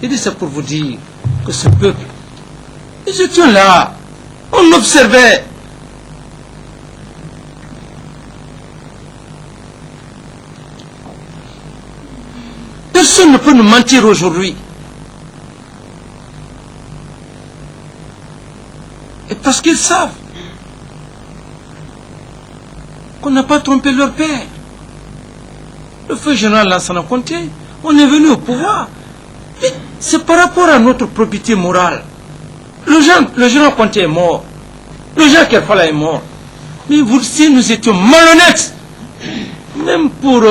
J'ai dit c'est pour vous dire que ce peuple, ils étaient là, on observait. Personne ne peut nous mentir aujourd'hui. Et parce qu'ils savent qu'on n'a pas trompé leur père. Le feu général Lansana Conté, on est venu au pouvoir. C'est par rapport à notre probité morale. Le général Conté est mort. Le général Kerfala est mort. Mais vous le savez, nous étions malhonnêtes. Même pour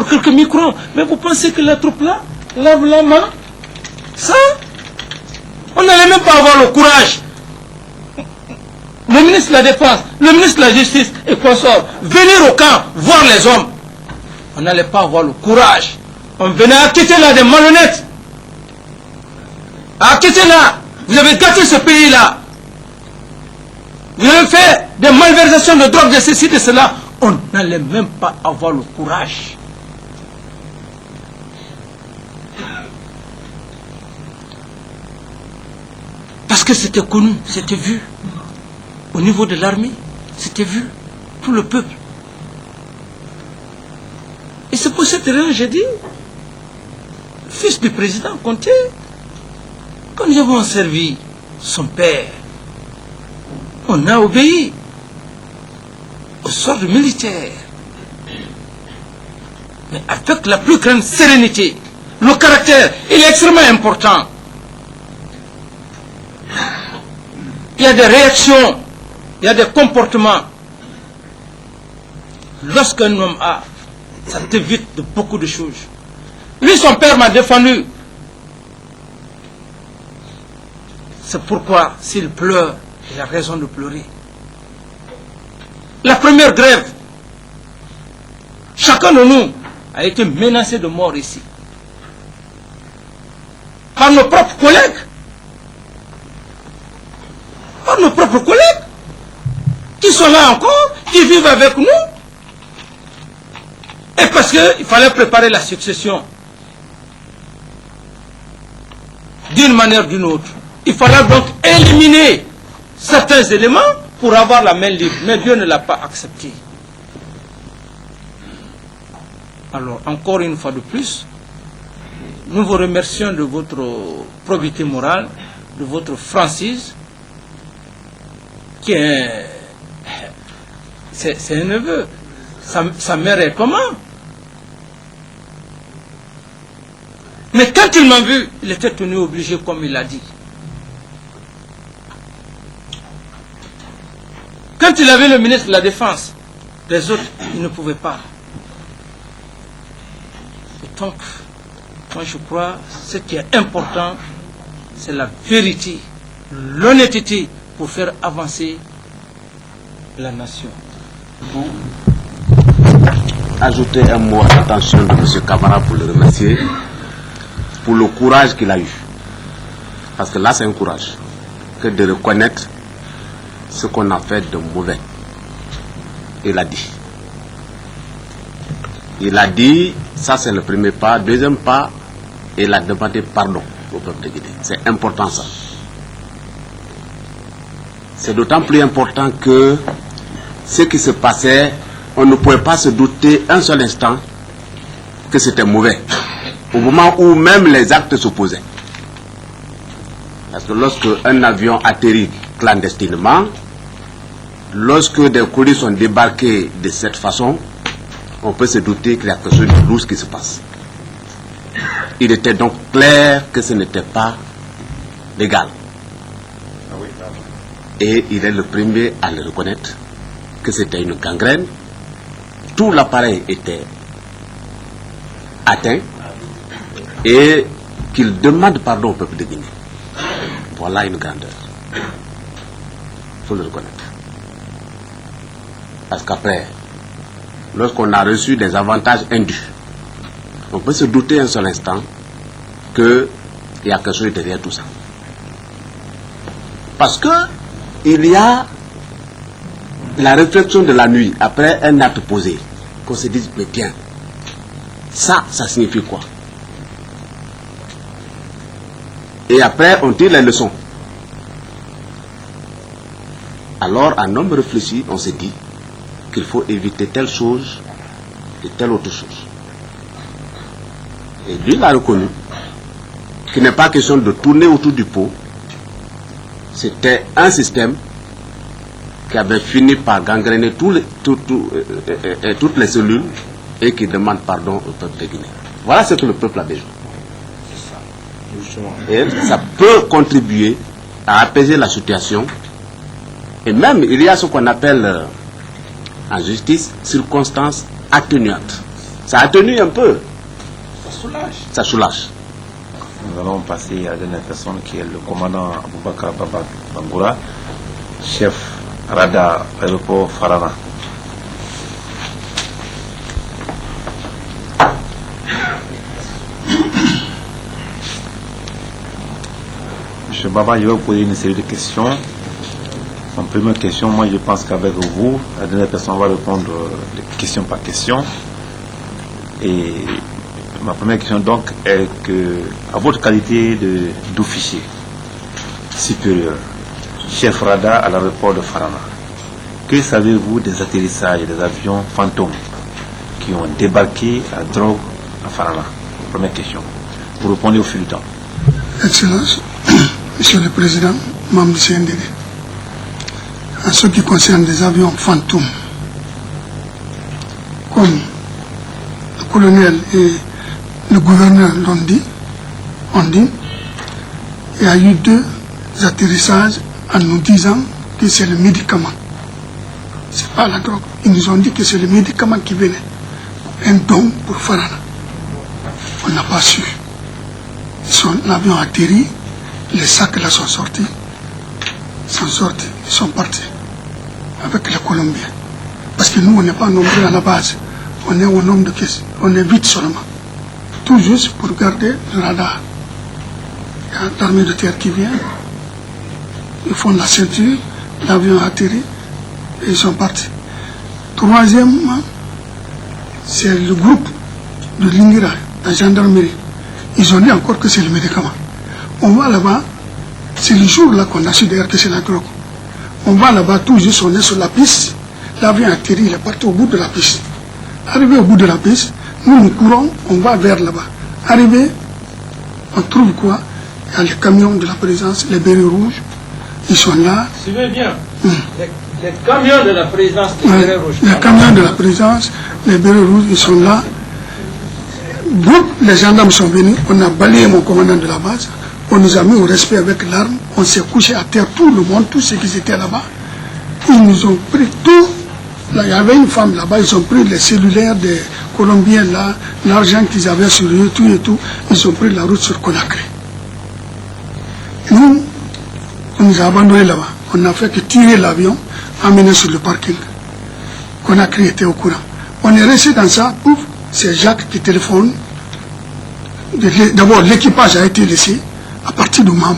quelques microns. Mais vous pensez que la troupe là, lave la main? Ça, on n'allait même pas avoir le courage. Le ministre de la Défense, le ministre de la Justice et consorts, venir au camp, voir les hommes. On n'allait pas avoir le courage. On venait acquitter là des malhonnêtes. Acquitter là. Vous avez gâté ce pays-là. Vous avez fait des malversations de drogue, de ceci, de cela. On n'allait même pas avoir le courage. Parce que c'était connu, c'était vu. Au niveau de l'armée, c'était vu. Tout le peuple. Et c'est pour cette raison que j'ai dit, fils du président Conté, quand nous avons servi son père, on a obéi au sort militaire. Mais avec la plus grande sérénité. Le caractère, il est extrêmement important. Il y a des réactions, il y a des comportements. Lorsqu'un homme a, ça t'évite de beaucoup de choses. Lui, son père m'a défendu. C'est pourquoi, s'il pleure, il a raison de pleurer. La première grève, chacun de nous a été menacé de mort ici. Par nos propres collègues. Par nos propres collègues. Qui sont là encore, qui vivent avec nous. Et parce qu'il fallait préparer la succession. D'une manière ou d'une autre. Il fallait donc éliminer certains éléments pour avoir la main libre. Mais Dieu ne l'a pas accepté. Alors, encore une fois de plus, nous vous remercions de votre probité morale, de votre franchise, qui est... C'est un neveu. Sa mère est comment? Mais quand il m'a vu, il était tenu obligé, comme il l'a dit. Quand il avait le ministre de la Défense, les autres, ils ne pouvaient pas. Et donc, moi je crois, ce qui est important, c'est la vérité, l'honnêteté pour faire avancer la nation. Pour ajouter un mot à l'attention de M. Camara pour le remercier, pour le courage qu'il a eu. Parce que là, c'est un courage que de reconnaître ce qu'on a fait de mauvais. Il a dit. Il a dit, ça c'est le premier pas. Deuxième pas, il a demandé pardon au peuple de Guinée. C'est important ça. C'est d'autant plus important que ce qui se passait, on ne pouvait pas se douter un seul instant que c'était mauvais. Au moment où même les actes s'opposaient. Parce que lorsque un avion atterrit clandestinement, lorsque des colis sont débarqués de cette façon, on peut se douter qu'il y a quelque chose de louche qui se passe. Il était donc clair que ce n'était pas légal. Et il est le premier à le reconnaître que c'était une gangrène. Tout l'appareil était atteint et qu'il demande pardon au peuple de Guinée. Voilà une grandeur. Il faut le reconnaître. Parce qu'après, lorsqu'on a reçu des avantages indus, on peut se douter un seul instant qu'il y a quelque chose derrière tout ça. Parce que il y a la réflexion de la nuit après un acte posé, qu'on se dise, mais tiens, Ça signifie quoi? Et après, on tire les leçons. Alors, un homme réfléchi, on s'est dit qu'il faut éviter telle chose et telle autre chose. Et lui, il a reconnu qu'il n'est pas question de tourner autour du pot. C'était un système qui avait fini par gangréner toutes les cellules et qui demande pardon au peuple de Guinée. Voilà ce que le peuple a besoin. Et ça peut contribuer à apaiser la situation. Et même, il y a ce qu'on appelle en justice circonstances atténuantes. Ça atténue un peu. Ça soulage. Nous allons passer à la dernière personne qui est le commandant Aboubakar Baba Bangoura, chef radar aéroport Farana. Monsieur Baba, je vais vous poser une série de questions. En première question, moi je pense qu'avec vous, la dernière personne va répondre question par question. Et ma première question donc est que, à votre qualité d'officier supérieur, chef radar à l'aéroport de Farana, que savez-vous des atterrissages des avions fantômes qui ont débarqué à drogue à Farana? Première question. Vous répondez au fil du temps. Excellence, Monsieur le Président, membre du CNDD. En ce qui concerne les avions fantômes, comme le colonel et le gouverneur l'ont dit, il y a eu 2 atterrissages en nous disant que c'est le médicament. Ce n'est pas la drogue. Ils nous ont dit que c'est le médicament qui venait. Un don pour Farana. On n'a pas su. L'avion a atterri, les sacs là sont sortis. Ils sont partis avec les Colombiens. Parce que nous, on n'est pas nombreux à la base. On est au nombre de caisses. On est 8 seulement. Tout juste pour garder le radar. Il y a l'armée de terre qui vient. Ils font la ceinture. L'avion a atterri. Et ils sont partis. Troisièmement, c'est le groupe de l'Ingira, la gendarmerie. Ils ont dit encore que c'est le médicament. On va là-bas. C'est le jour là qu'on a su d'ailleurs que c'est la drogue. On va là-bas, tout juste, on est sur la piste. L'avion a atterri, il est parti au bout de la piste. Arrivé au bout de la piste, nous courons, on va vers là-bas. Arrivé, on trouve quoi? Il y a les camions de la présidence, les bérets rouges, ils sont là. Suivez bien. Les camions de la présidence, les bérets rouges. Les camions de la présidence, les bérets rouges, ils sont là. Donc, les gendarmes sont venus, on a balayé mon commandant de la base. On nous a mis au respect avec l'arme, on s'est couché à terre, tout le monde, tous ceux qui étaient là-bas. Ils nous ont pris tout. Là, il y avait une femme là-bas, ils ont pris les cellulaires des Colombiens là, l'argent qu'ils avaient sur eux, tout et tout. Ils ont pris la route sur Conakry. Nous, on nous a abandonnés là-bas. On n'a fait que tirer l'avion, emmener sur le parking. Conakry était au courant. On est resté dans ça, ouf, c'est Jacques qui téléphone. D'abord, l'équipage a été laissé. À partir du Mam,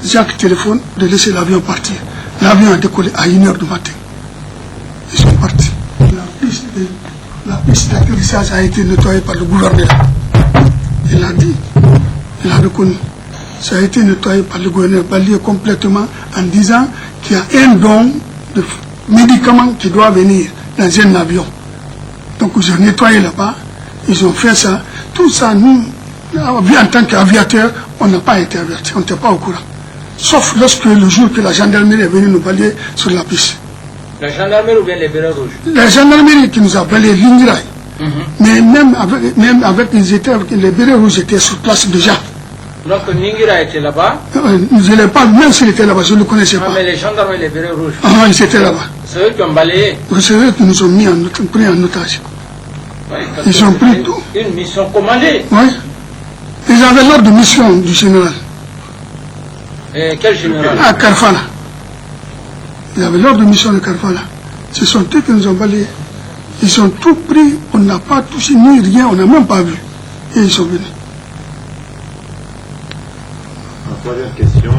Jacques téléphone de laisser l'avion partir. L'avion a décollé à 1h du matin. Ils sont partis. La piste d'atterrissage a été nettoyée par le gouverneur. Il a dit, il a reconnu. Ça a été nettoyé par le gouverneur, balayé complètement en disant qu'il y a un don de médicaments qui doit venir dans un avion. Donc ils ont nettoyé là-bas, ils ont fait ça. Tout ça, nous, en tant qu'aviateur, on n'a pas été averti, on n'était pas au courant. Sauf lorsque le jour que la gendarmerie est venue nous balayer sur la piste. La gendarmerie ou bien les bérets rouges? La gendarmerie qui nous a balayé l'Ingraï. Mais même avec les bérets rouges étaient sur place déjà. Donc Ningira était là-bas? Je ne l'ai pas, même s'il était là-bas, je ne le connaissais pas. Mais les gendarmes et les bérets rouges? Ils étaient là-bas. C'est eux qui ont balayé? C'est eux qui nous ont pris en otage. Ils ont pris tout. Une mission commandée? Oui. Ils avaient l'ordre de mission du général. Et quel général? À Karfala. Ils avaient l'ordre de mission de Karfala. Ce sont eux qui nous ont balayés. Ils ont tout pris, on n'a pas touché ni rien, on n'a même pas vu. Et ils sont venus. Troisième question.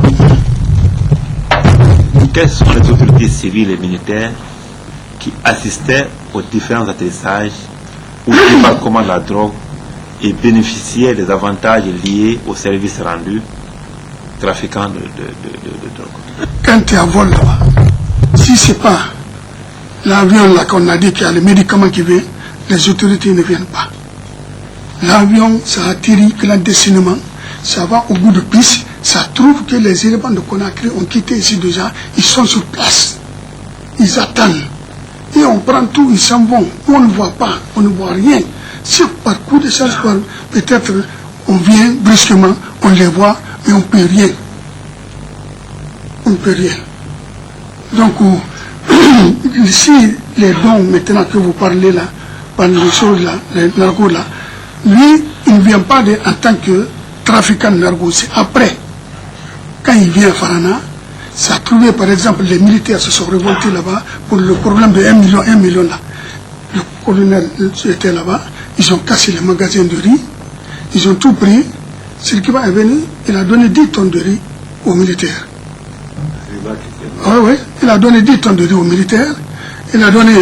Quelles sont les autorités civiles et militaires qui assistaient aux différents atterrissages ou qui par commande la drogue et bénéficiaient des avantages liés aux services rendus trafiquants de drogue. Quand tu as vol là-bas, si ce n'est pas l'avion là qu'on a dit qu'il y a le médicament qui vient, les autorités ne viennent pas. L'avion, ça atterrit clandestinement, ça va au bout de piste, ça trouve que les éléments de Conakry ont quitté ici déjà, ils sont sur place. Ils attendent. Et on prend tout, ils s'en vont. On ne voit pas, on ne voit rien. Si par coup de chance, peut-être on vient brusquement, on les voit, mais on ne peut rien. On ne peut rien. Donc, si les dons maintenant que vous parlez là, par les choses là, les narcos là, lui, il ne vient pas en tant que trafiquant de narcos. C'est après, quand il vient à Farana, ça a trouvé par exemple les militaires se sont révoltés là-bas pour le problème de 1 million là. Le colonel était là-bas, ils ont cassé les magasins de riz, ils ont tout pris. Celui est venu, il a donné 10 tonnes de riz aux militaires. Oui, il a donné 10 tonnes de riz aux militaires, il a donné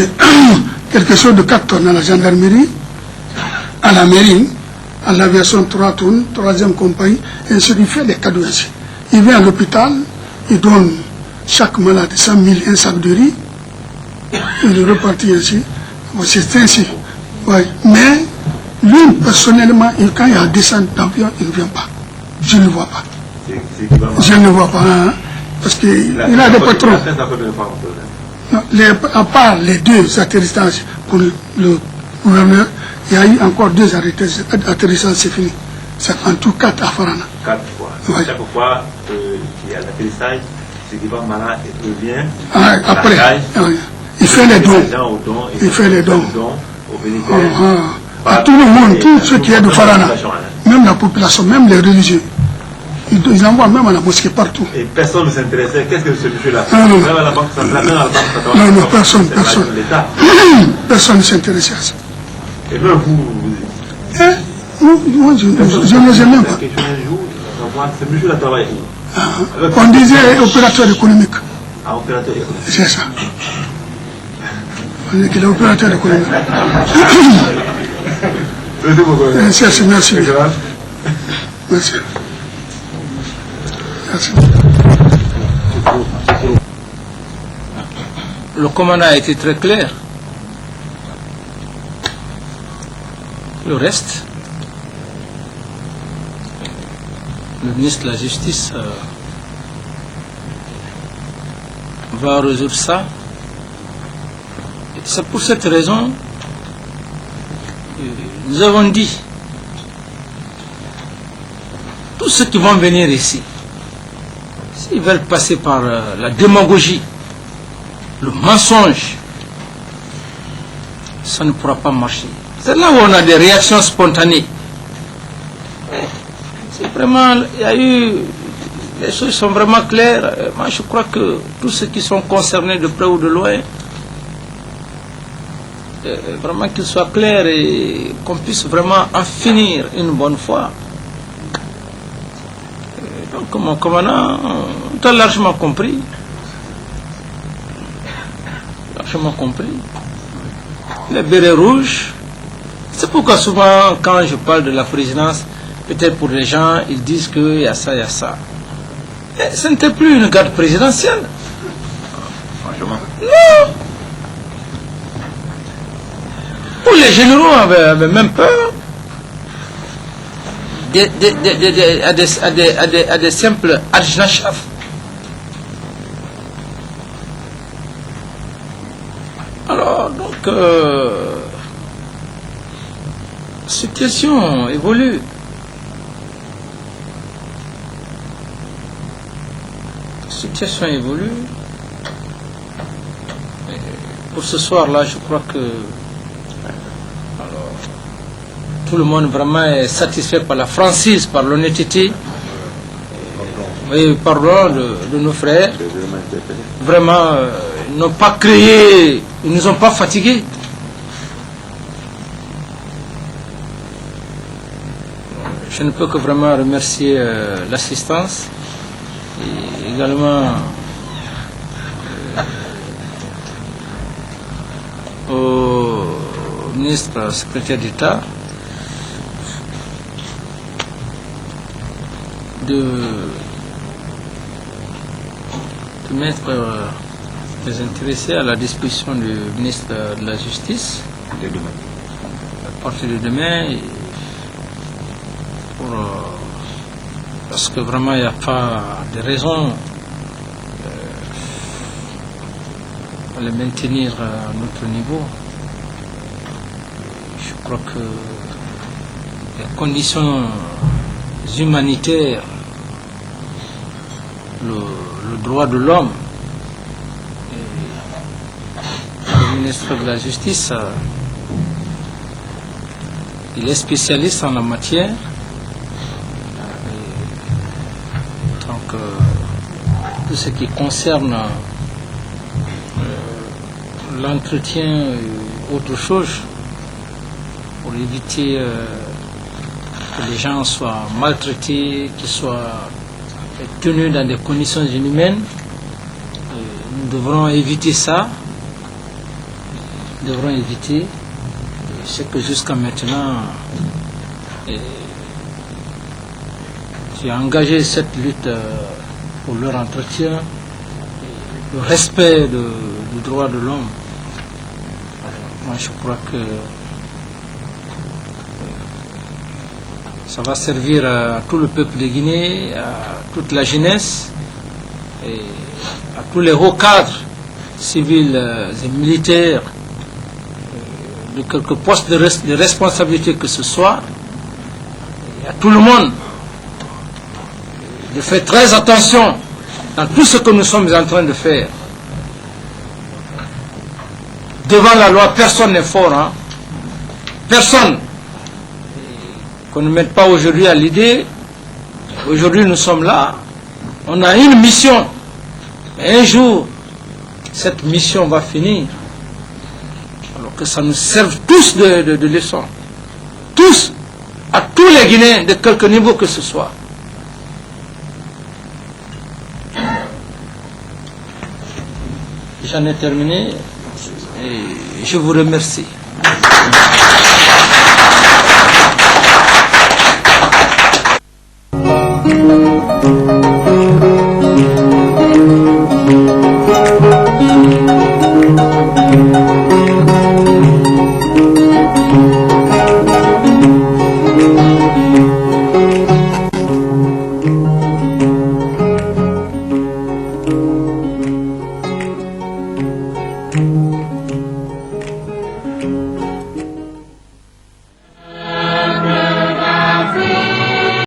quelque chose de 4 tonnes à la gendarmerie, à la marine, à l'aviation 3 tonnes, 3e compagnie, et ainsi il fait des cadeaux ainsi. Il vient à l'hôpital, il donne chaque malade 100 000 un sac de riz, il est reparti ainsi. Bon, c'est ainsi. Ouais. Mais lui, personnellement, quand il y a descente d'avion, il ne vient pas. Je ne le vois pas. Je ne le vois pas. Hein, parce qu'il a des patrons. Non, à part les 2 atterrissages pour le gouverneur, il y a eu encore 2 atterrissages, c'est fini. C'est en tout 4 à Farana. 4 fois. Ouais. Chaque fois qu'il y a l'atterrissage, c'est qu'il va malin et revient. Après, il fait les dons. Il fait les dons. À tout le monde, tout ce qui est de Farana, même la population, même les religieux. Ils envoient même à la mosquée partout. Et personne ne s'intéressait. Qu'est-ce que ce monsieur-là fait? Non, même à la banque centrale, même à la banque centrale. Non, personne. Personne ne s'intéressait à ça. Et même vous. Moi, je ne les aime même pas. Ce monsieur-là travaille où? On disait opérateur économique. Ah, opérateur économique. C'est ça. On dit qu'il est opérateur économique. Merci. Merci. Merci. Le commandant a été très clair. Le reste, le ministre de la Justice va résoudre ça. C'est pour cette raison que nous avons dit tous ceux qui vont venir ici, s'ils veulent passer par la démagogie, le mensonge, ça ne pourra pas marcher. C'est là où on a des réactions spontanées. C'est vraiment, il y a eu, les choses sont vraiment claires. Moi, je crois que tous ceux qui sont concernés de près ou de loin, vraiment qu'ils soient clairs et qu'on puisse vraiment en finir une bonne fois. Donc, mon commandant, tu as largement compris. Largement compris. Les bérets rouges. C'est pourquoi souvent, quand je parle de la présidence, peut-être pour les gens, ils disent qu'il y a ça, il y a ça. Et ce n'était plus une garde présidentielle. Franchement. Non. Pour les généraux avaient même peur. À des simples adjudants-chefs. Alors, donc, la situation évolue. La situation évolue. Et pour ce soir-là, je crois que tout le monde vraiment est satisfait par la franchise, par l'honnêteté. Oui, pardon de nos frères. Vraiment, ils n'ont pas créé, ils ne nous ont pas fatigués. Je ne peux que vraiment remercier l'assistance et également au ministre secrétaire d'État de mettre les intéressés à la disposition du ministre de la Justice à partir de demain, parce que vraiment il n'y a pas de raison de les maintenir à notre niveau. Je crois que les conditions humanitaires, le droit de l'homme, le ministre de la Justice, il est spécialiste en la matière. Donc, tout ce qui concerne l'entretien et autre chose, pour éviter que les gens soient maltraités, qu'ils soient tenus dans des conditions inhumaines, nous devrons éviter ça. Nous devrons éviter. C'est que jusqu'à maintenant, j'ai engagé cette lutte pour leur entretien, le respect du droit de l'homme. Moi, je crois que ça va servir à tout le peuple de Guinée, à toute la jeunesse et à tous les hauts cadres civils et militaires de quelques postes de responsabilité que ce soit, et à tout le monde de faire très attention dans tout ce que nous sommes en train de faire. Devant la loi, personne n'est fort, hein? Personne. Qu'on ne mette pas aujourd'hui à l'idée. Aujourd'hui nous sommes là, on a une mission. Un jour, cette mission va finir. Alors que ça nous serve tous de leçon. Tous, à tous les Guinéens, de quelque niveau que ce soit. J'en ai terminé et je vous remercie.